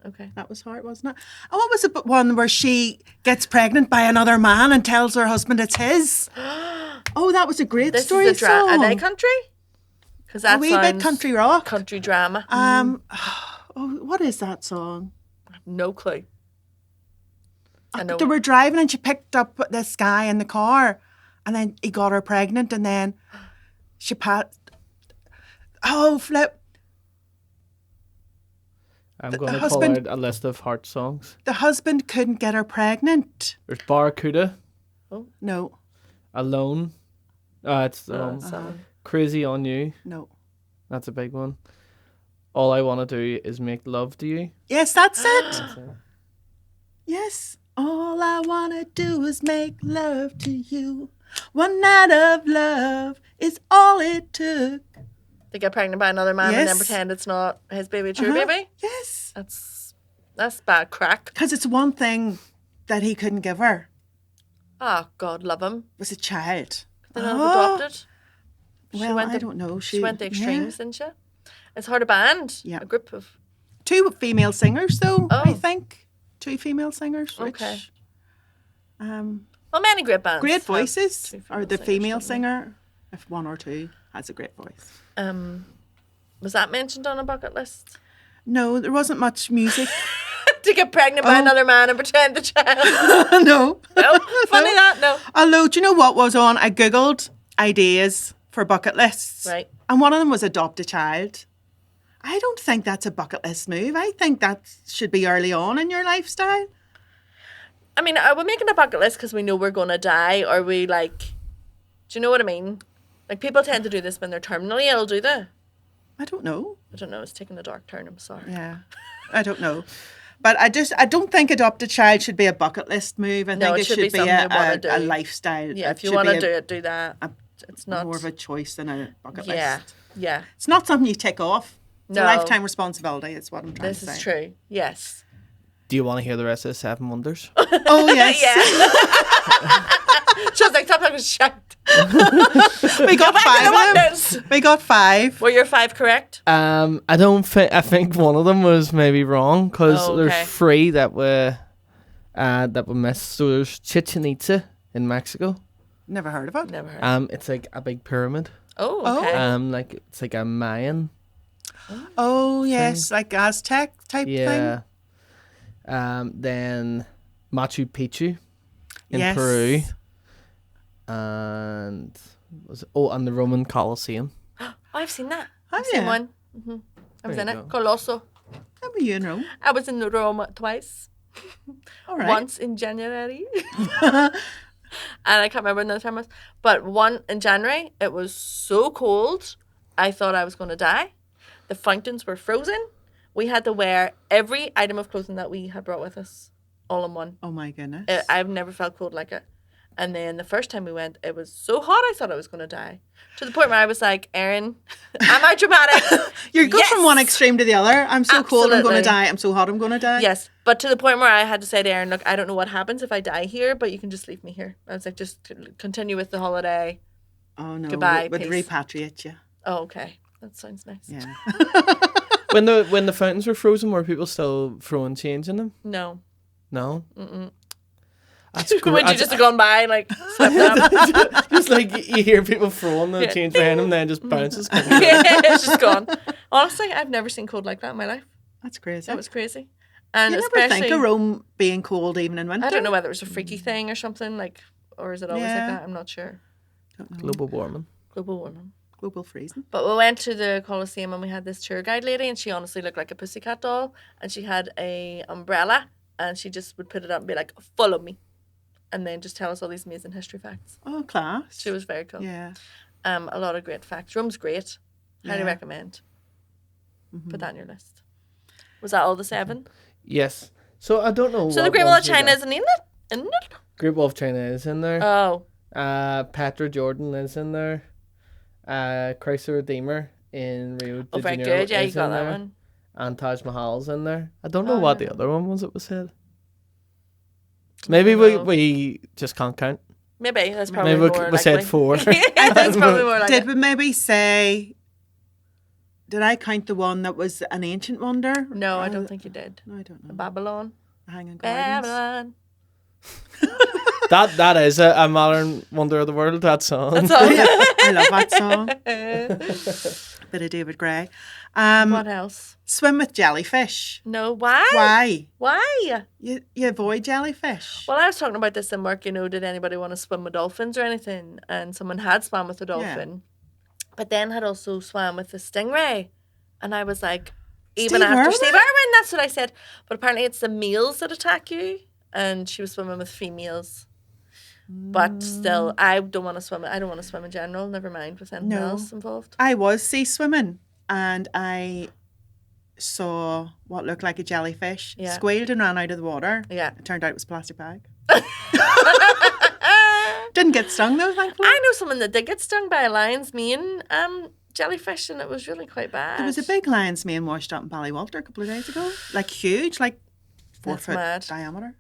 Okay. That was hard, wasn't it? Oh, what was the one where she gets pregnant by another man and tells her husband it's his? Oh, that was a great story This is song. Are they country? Because that's a wee bit country rock. Country drama. Oh, what is that song? No clue. They were driving and she picked up this guy in the car and then he got her pregnant and then she flip. I'm going to call out a list of Heart songs. The husband couldn't get her pregnant. There's Barracuda. Oh. No. Alone. It's Crazy on You. No. That's a big one. All I Want to Do Is Make Love to You. Yes, that's it. Yes. All I want to do is make love to you. One night of love is all it took. To get pregnant by another man and then pretend it's not his baby, true baby? Yes. That's bad crack. Because it's one thing that he couldn't give her. Oh, God, love him. Was a child. They not have adopted. Well, I don't know. She went the extremes, didn't she? It's hard a band. Yeah. A group of... 2 female singers, though, I think. 2 female singers. Okay. Well, many great bands. Great voices. Or the female singers, singer, if 1 or 2, has a great voice. Was that mentioned on a bucket list? No, there wasn't much music. To get pregnant by another man and pretend the child. No. No? Funny that? No. Although, do you know what was on? I Googled ideas for bucket lists. Right. And one of them was adopt a child. I don't think that's a bucket list move. I think that should be early on in your lifestyle. I mean, are we making a bucket list because we know we're going to die? Or are we like, do you know what I mean? Like, people tend to do this when they're terminally ill, do they? I don't know. I don't know. It's taking a dark turn. I'm sorry. Yeah. I don't know. But I don't think adopt a child should be a bucket list move. I think it should be a lifestyle. Yeah, if you want to do it, do that. It's not more of a choice than a bucket list. Yeah. It's not something you tick off. It's a lifetime responsibility. It's what I'm trying to say. This is true. Yes. Do you want to hear the rest of the 7 Wonders? Oh, yes. She was like, stop talking shit. We got 5 of them. We got 5. Were your 5 correct? I think one of them was maybe wrong because there's 3 that were missed. So there's Chichen Itza in Mexico. Never heard of it. Never heard. It's like a big pyramid. Oh, okay. Like it's like a Mayan. Oh yes, like Aztec type thing. Then Machu Picchu in Peru. And and the Roman Colosseum. Oh, I've seen that. Oh, I've seen one. Mm-hmm. I was in it. Colosso. How were you in Rome? I was in Rome twice. All right. Once in January. And I can't remember when the time was. But one in January, it was so cold I thought I was going to die. The fountains were frozen. We had to wear every item of clothing that we had brought with us, all in one. Oh my goodness. I've never felt cold like it. And then the first time we went, it was so hot I thought I was going to die. To the point where I was like, Erin, am I dramatic? You're going from one extreme to the other. I'm so cold, I'm going to die. I'm so hot, I'm going to die. Yes. But to the point where I had to say to Erin, look, I don't know what happens if I die here, but you can just leave me here. I was like, just continue with the holiday. Oh, no. Goodbye, Would peace. Repatriate you. Oh, okay. That sounds nice. Yeah. When the fountains were frozen, were people still throwing change in them? No. No? Mm-mm. That's great. Would you just have gone by and like swept up? Just like you hear people throwing the change behind them, then just bounces. It's just gone. Honestly, I've never seen cold like that in my life. That's crazy. That was crazy. And you never think of Rome being cold even in winter. I don't know whether it was a freaky thing or something, like, or is it always like that? I'm not sure. Global warming. Global warming. Global freezing. But we went to the Colosseum and we had this tour guide lady, and she honestly looked like a pussycat doll, and she had a umbrella, and she just would put it up and be like, follow me, and then just tell us all these amazing history facts. Oh, class. She was very cool. Yeah. A lot of great facts. Rome's great. Highly recommend. Mm-hmm. Put that on your list. Was that all the 7? Yes. So I don't know. So the Great Wall of China isn't in it? Isn't it? Great Wall of China is in there. Oh. Petra Jordan is in there. Christ the Redeemer in Rio de very Janeiro good. Yeah, you is got in that there. one. And Taj Mahal's in there. I don't know what the other one was. It was said. Maybe we just can't count. Maybe that's probably Maybe more we said likely. 4. I think it's probably more likely. Did we maybe say? Did I count the one that was an ancient wonder? No, I don't think you did. No, I don't know. Babylon. The Hanging Gardens. Babylon. That is a modern wonder of the world. That song. That's all. I love that song. Bit of David Gray. What else? Swim with jellyfish. No, why? Why? Why? You avoid jellyfish. Well, I was talking about this in work, did anybody want to swim with dolphins or anything? And someone had swam with a dolphin, but then had also swam with a stingray. And I was like, even after Steve Irwin, that's what I said. But apparently it's the males that attack you. And she was swimming with females. But still, I don't want to swim. I don't want to swim in general. Never mind with anything else involved. I was sea swimming and I saw what looked like a jellyfish. Yeah. Squealed and ran out of the water. Yeah. It turned out it was a plastic bag. Didn't get stung though, thankfully. I know someone that did get stung by a lion's mane jellyfish, and it was really quite bad. There was a big lion's mane washed up in Ballywalter a couple of days ago. Like huge, like 4 foot diameter.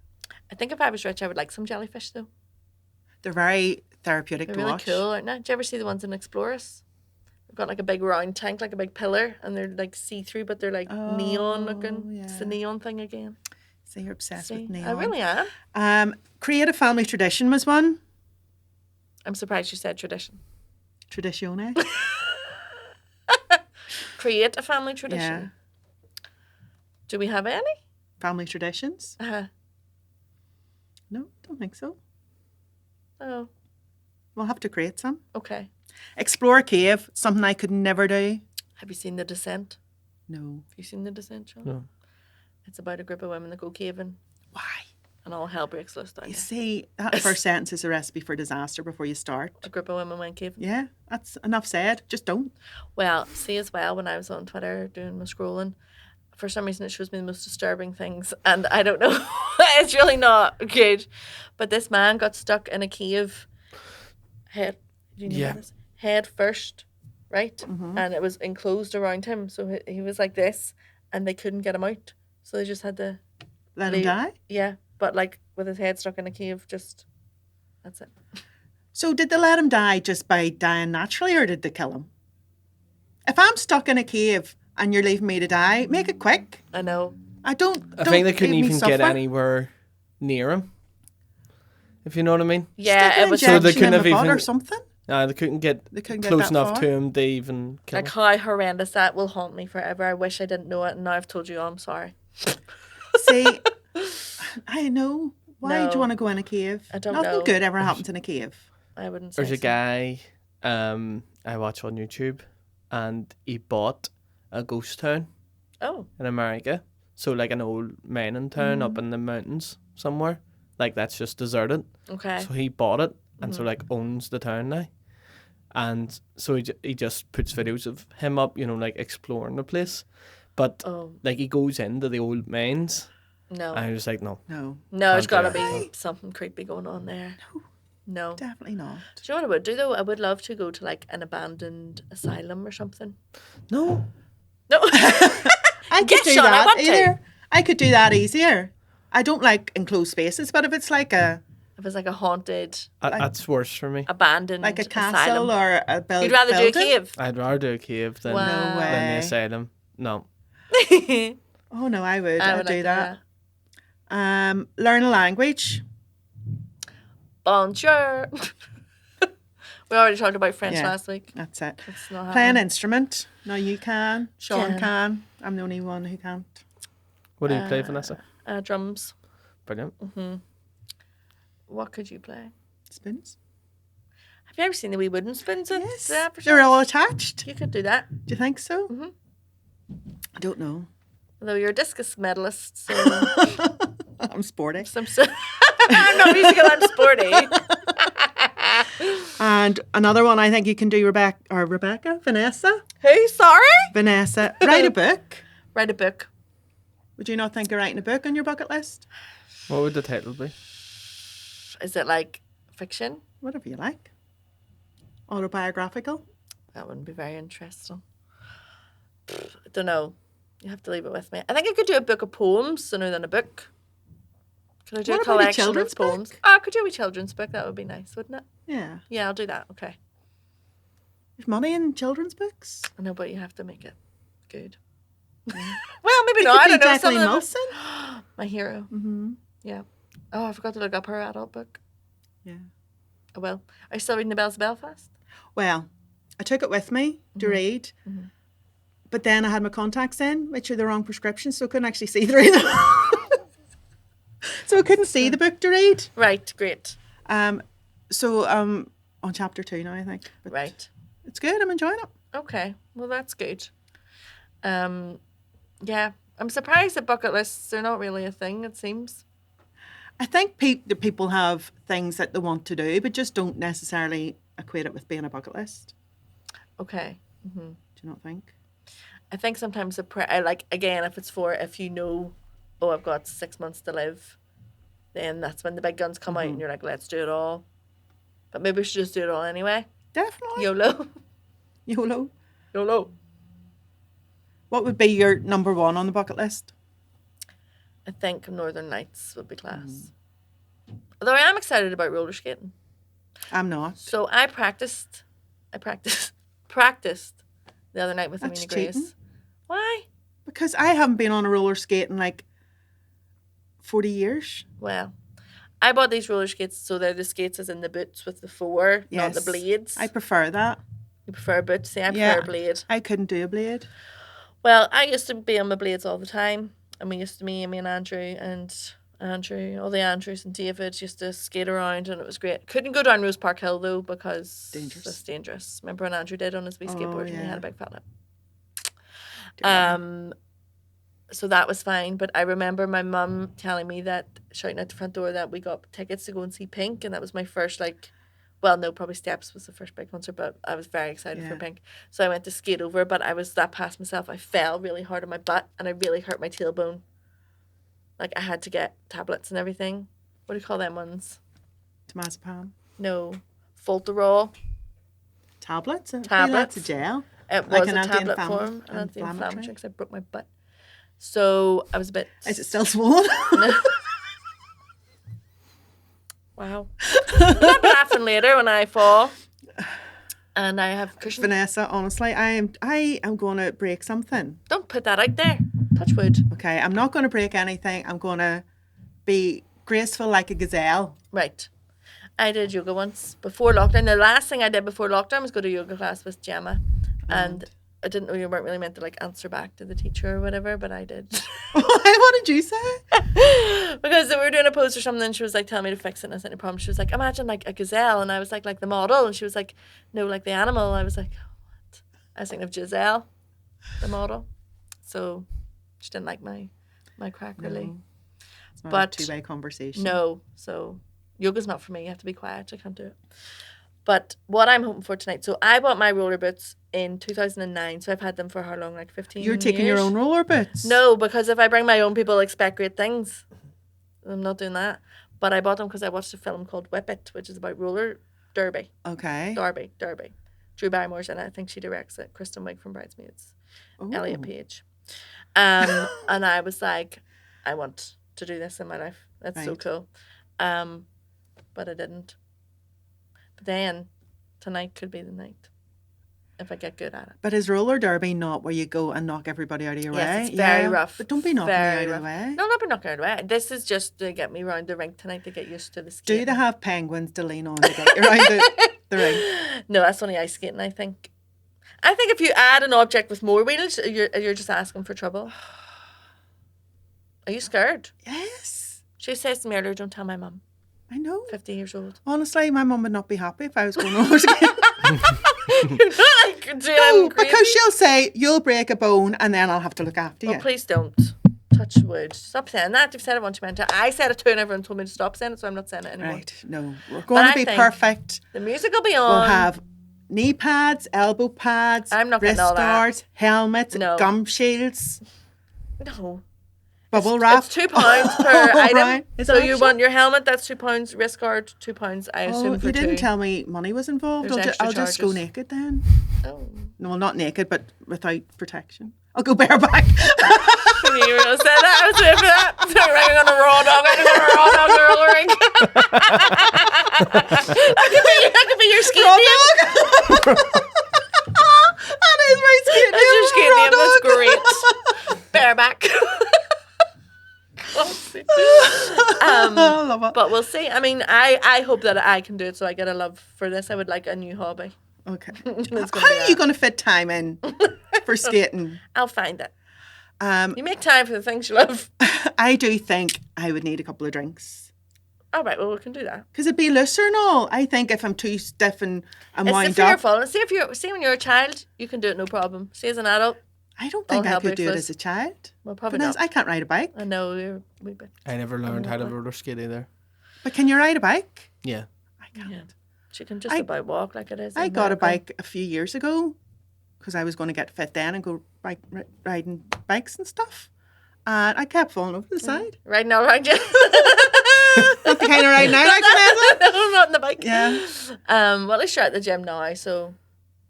I think if I was rich, I would like some jellyfish though. They're very therapeutic to really watch. Cool, aren't they? Did you ever see the ones in Explorers? They've got like a big round tank, like a big pillar, and they're like see-through, but they're like neon looking. Yeah. It's the neon thing again. So you're obsessed with neon. I really am. Create a family tradition was one. I'm surprised you said tradition. Traditione. Create a family tradition. Yeah. Do we have any? Family traditions? No, don't think so. Oh. We'll have to create some. Okay. Explore a cave, something I could never do. Have you seen The Descent? No. Have you seen The Descent, Sean? No. It's about a group of women that go caving. Why? And all hell breaks loose down You there. see, that first sentence is a recipe for disaster before you start. A group of women went caving. Yeah, that's enough said. Just don't. Well, see as well, when I was on Twitter doing my scrolling, for some reason it shows me the most disturbing things, and I don't know. It's really not good. But this man got stuck in a cave head first, right? Mm-hmm. And it was enclosed around him, so he was like this, and they couldn't get him out. So they just had to let him die? Yeah, but like with his head stuck in a cave, that's it. So did they let him die just by dying naturally, or did they kill him? If I'm stuck in a cave and you're leaving me to die, make it quick. I know. I think they couldn't even get anywhere near him. If you know what I mean. Yeah, it was so they couldn't have even or something. No, they couldn't get close enough to him to even kill him. Like how horrendous that will haunt me forever. I wish I didn't know it, and now I've told you. I'm sorry. See, I know. Why do you want to go in a cave? I don't know. Nothing good ever happens in a cave. I wouldn't say. There's a guy I watch on YouTube, and he bought a ghost town. Oh. In America. So like an old mining town up in the mountains somewhere. Like that's just deserted. Okay. So he bought it and so like owns the town now. And so he just puts videos of him up, like exploring the place. But like he goes into the old mines. No. And I was like, no. There's got to be something creepy going on there. No. Definitely not. Do you know what I would do though? I would love to go to like an abandoned asylum or something. No. I could do that either. I could do that easier. I don't like enclosed spaces, but if it's like a haunted, that's worse for me. Abandoned, like a castle or a building. You'd rather do a cave. I'd rather do a cave than the asylum. No. Oh no, I would. I'd do that. Learn a language. Bonjour. We already talked about French last week. That's it. Play an instrument. No, you can. Sean can. I'm the only one who can't. What do you play, Vanessa? Drums. Brilliant. What could you play? Spoons. Have you ever seen the wee wooden spoons? Yes. They're all attached. You could do that. Do you think so? I don't know. Although you're a discus medalist, so I'm sporty. I'm not musical, I'm sporty. And another one I think you can do, Vanessa. Who? Sorry? Vanessa. Write a book. Write a book. Would you not think of writing a book on your bucket list? What would the title be? Is it like fiction? Whatever you like. Autobiographical? That wouldn't be very interesting. I don't know. You have to leave it with me. I think I could do a book of poems sooner than a book. Could I do a collection of poems? Oh, I could do a children's book. That would be nice, wouldn't it? Yeah. Yeah, I'll do that. Okay. There's money in children's books? I know, but you have to make it good. Well, maybe not. I don't know. Some of them. My hero. Mm-hmm. Yeah. Oh, I forgot to look up her adult book. Yeah. Oh, well. Are you still reading The Bells of Belfast? Well, I took it with me to read. Mm-hmm. But then I had my contacts in, which are the wrong prescription, so I couldn't actually see through them. So I couldn't see the book to read. Right, great. So on chapter 2 now, I think. But right. It's good. I'm enjoying it. Okay. Well, that's good. Yeah. I'm surprised that bucket lists are not really a thing, it seems. I think people have things that they want to do, but just don't necessarily equate it with being a bucket list. Okay. Mm-hmm. Do you not think? I think sometimes if you know, oh, I've got 6 months to live, then that's when the big guns come out and you're like, let's do it all. But maybe we should just do it all anyway. Definitely. YOLO. What would be your number one on the bucket list? I think Northern Lights would be class. Although I am excited about roller skating. I'm not. So I practiced the other night with Amina Grace. Why? Because I haven't been on a roller skate in like 40 years. Well, I bought these roller skates, so they're the skates as in the boots with the four, not the blades. I prefer that. You prefer a boot? See, I prefer a blade. I couldn't do a blade. Well, I used to be on my blades all the time. And me and Andrew, all the Andrews and David used to skate around, and it was great. Couldn't go down Rose Park Hill though because it's dangerous. Remember when Andrew did on his wee skateboard and he had a big fat lip. So that was fine, but I remember my mum telling me that, shouting out the front door, that we got tickets to go and see Pink, and that was my first probably Steps was the first big concert, but I was very excited for Pink. So I went to skate over, but I was that past myself. I fell really hard on my butt, and I really hurt my tailbone. Like, I had to get tablets and everything. What do you call them ones? Temazepam? No. Folterol. Tablets? Tablets. A gel? It was a tablet form. Anti-inflammatory because I broke my butt. So I was a bit... Is it still swollen? Wow. I'll be laughing later when I fall. And I have cushion. Vanessa, honestly, I am going to break something. Don't put that out there. Touch wood. Okay, I'm not going to break anything. I'm going to be graceful like a gazelle. Right. I did yoga once before lockdown. The last thing I did before lockdown was go to yoga class with Gemma. And I didn't know you weren't really meant to answer back to the teacher or whatever, but I did. What did you say? Because we were doing a pose or something, and she was telling me to fix it, and I said no problem. She was like, imagine a gazelle, and I was like the model, and she was like, no, like the animal. I was like, what? I was thinking of Giselle, the model. So she didn't like my crack really. It's not a two-way conversation. No, so yoga's not for me. You have to be quiet. I can't do it. But what I'm hoping for tonight, so I bought my roller boots in 2009, so I've had them for how long? Like 15 You're taking years? your own roller boots? No, because if I bring my own, people expect great things. I'm not doing that. But I bought them because I watched a film called Whip It, which is about roller derby. Okay. Derby. Drew Barrymore's in it. I think she directs it. Kristen Wiig from Bridesmaids. Ooh. Elliot Page. And I was like, I want to do this in my life. That's so cool. But I didn't. But then tonight could be the night if I get good at it. But is roller derby not where you go and knock everybody out of your way? Yes, it's very rough. But don't be knocking me out of the way. No, not be knocking out of the way. This is just to get me round the rink tonight to get used to the skating. Do they have penguins to lean on to get you around the ring? No, that's only ice skating, I think. I think if you add an object with more wheels, you're just asking for trouble. Are you scared? Yes. She says to me earlier, don't tell my mum. I know. 50 years old. Honestly, my mum would not be happy if I was going over skating. No, because she'll say, you'll break a bone and then I'll have to look after you. Well, please don't. Touch wood. Stop saying that. You've said it once, you meant to. I said it too and everyone told me to stop saying it, so I'm not saying it anymore. Right. No. We're going to be perfect. The music will be on. We'll have knee pads, elbow pads, I'm not wrist getting all that. guards, helmets, gum shields. No. Bubble wrap. It's £2 per item. Right. So you want your helmet, that's £2. Wrist guard, £2, I assume, for you didn't two. tell me money was involved. I'll just go naked then. Oh. No, well, not naked, but without protection. I'll go bareback. I knew you were going to say that. I was waiting for that. So I'm going to raw dog. I'm going to raw dog the roller rink. That could be your ski name. That is my ski name. That's your ski name. That's great. Bareback. I love it. But we'll see. I mean, I hope that I can do it, so I get a love for this. I would like a new hobby. Okay. How are you going to fit time in for skating? I'll find it. You make time for the things you love. I do think I would need a couple of drinks. All right, well, we can do that. Because it'd be looser and all. I think if I'm too stiff and wound up. It's fearful. See when you're a child, you can do it no problem. See as an adult. I don't think I could do it as a child. Well, probably not. I can't ride a bike. I know you're a wee bit. I never learned how to roller skate either. But can you ride a bike? Yeah. I can't. Yeah. She can just about walk like it is. I got a bike a few years ago because I was going to get fit then and go riding bikes and stuff. And I kept falling over the side. Riding all around you. Not the kind of ride now. No, not in the bike. Yeah. Well, at least you're at the gym now, so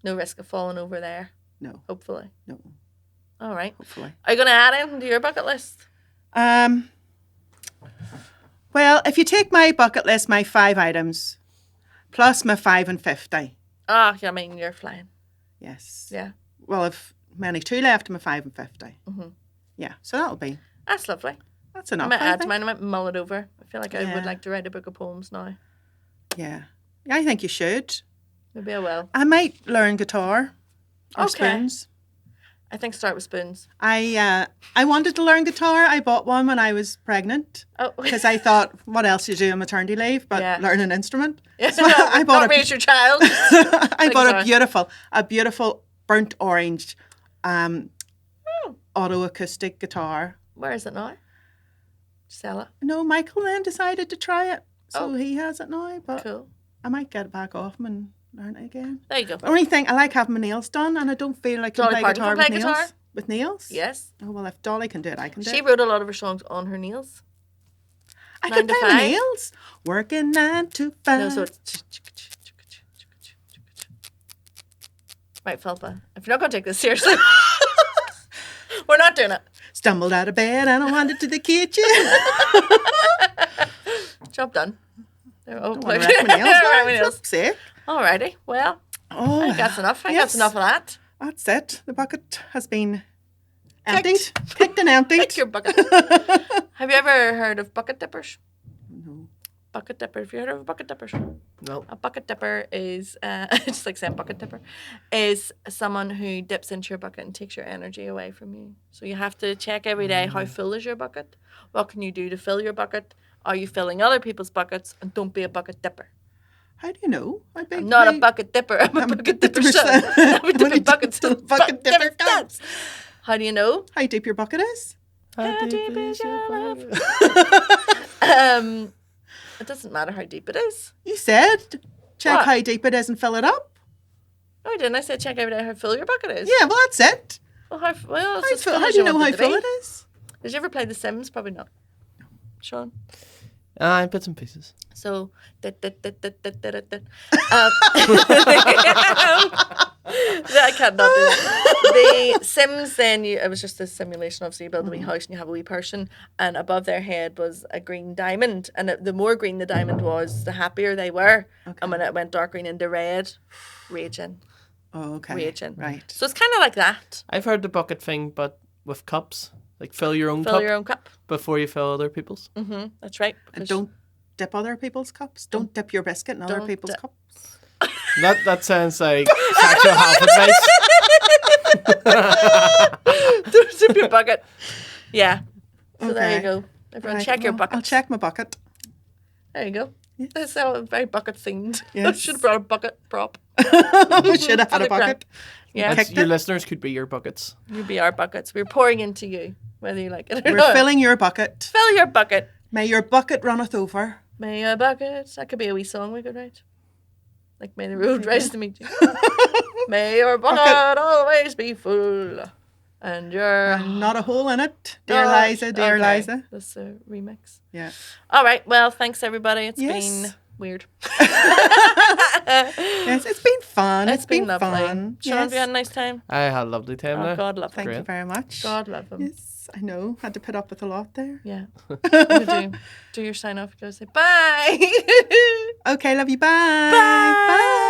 no risk of falling over there. No. Hopefully. No. All right. Hopefully. Are you going to add anything to your bucket list? Well, if you take my bucket list, my 5 items, plus my 5 and 50. Ah, I mean, you're flying. Yes. Yeah. Well, I've only 2 left in my 5 and 50. Mm-hmm. Yeah, so that'll be. That's lovely. That's enough. I might add to mine. I might mull it over. I feel like I Yeah. would like to write a book of poems now. Yeah. I think you should. Maybe I will. I might learn guitar or Okay. spoons. I think start with spoons. I wanted to learn guitar. I bought one when I was pregnant. Oh. Because I thought, what else you do on maternity leave but Yeah. learn an instrument? Yeah, So I bought not raise your child. I bought a beautiful burnt orange auto acoustic guitar. Where is it now? Sell it. No, Michael then decided to try it. So Oh. he has it now. But Cool. I might get it back off him and learn it again. There you go. The only thing, I like having my nails done and I don't feel like I Dolly can play Parton guitar can with play nails. guitar? With nails? Yes. Oh, well, if Dolly can do it, I can do She it. wrote a lot of her songs on her nails. I 9 can to play my 5. nails. Working 9 to 5. No, so it's... Right, Philippa. If you're not going to take this seriously, we're not doing it. Stumbled out of bed and I wandered to the kitchen. Job done. Oh, Don't want to wreck my nails. Wreck my nails. Fuck's sake. Alrighty. Well, Oh, I think that's enough. I think yes. that's enough of that. That's it. The bucket has been emptied. Kicked and emptied. Pick your bucket. Have you ever heard of bucket dippers? No. Bucket dipper. Have you heard of bucket dippers? No. A bucket dipper is, just like saying bucket dipper, is someone who dips into your bucket and takes your energy away from you. So you have to check every day how full is your bucket. What can you do to fill your bucket? Are you filling other people's buckets? And don't be a bucket dipper. How do you know? I'm not a bucket dipper. I'm a bucket dipper son. I'm dipping buckets in bucket dipper different steps. How do you know? How deep your bucket is? How deep is your love? It doesn't matter how deep it is. You said Check What? how deep it is and fill it up. No, I didn't. I said check every day how full your bucket is. Yeah, well, that's it. Well, it's as How full as do you know want how it to full be. it is? Did you ever play The Sims? Probably not. Sean? Bits and pieces. So, I can't not do that. The Sims then, it was just a simulation. Obviously, you build a wee house and you have a wee person, and above their head was a green diamond. And the more green the diamond was, the happier they were. Okay. And when it went dark green into red, raging. Oh, okay. Raging. Right. So it's kind of like that. I've heard the bucket thing, but with cups. Like fill your own cup before you fill other people's. Mm-hmm. That's right. And don't dip other people's cups. Don't dip your biscuit in other people's cups. That sounds like sexual health advice. Don't dip your bucket. Yeah. So there you Okay. go. Everyone check your bucket. I'll check my bucket. There you go. Yes. That's how very bucket themed. Yes. I should have brought a bucket prop. We should have had a bucket. Yeah. Your listeners could be your buckets. You'd be our buckets. We're pouring into you, whether you like it or We're not. filling your bucket. Fill your bucket. May your bucket runneth over. May your bucket. That could be a wee song we could write. Like, may the road rise to meet you. May your bucket always be full. And your... Not a hole in it. Dear Liza, dear Liza. That's a remix. Yeah. All right. Well, thanks, everybody. It's Yes. been weird. Yes, it's been fun. It's been lovely. fun. Sean, have you had a nice time? I had a lovely time Oh, there. God love Thank them. you very much. God love them. Yes, I know. Had to put up with a lot there. Yeah. do your sign off. Go say bye. Okay, love you. Bye. Bye. Bye.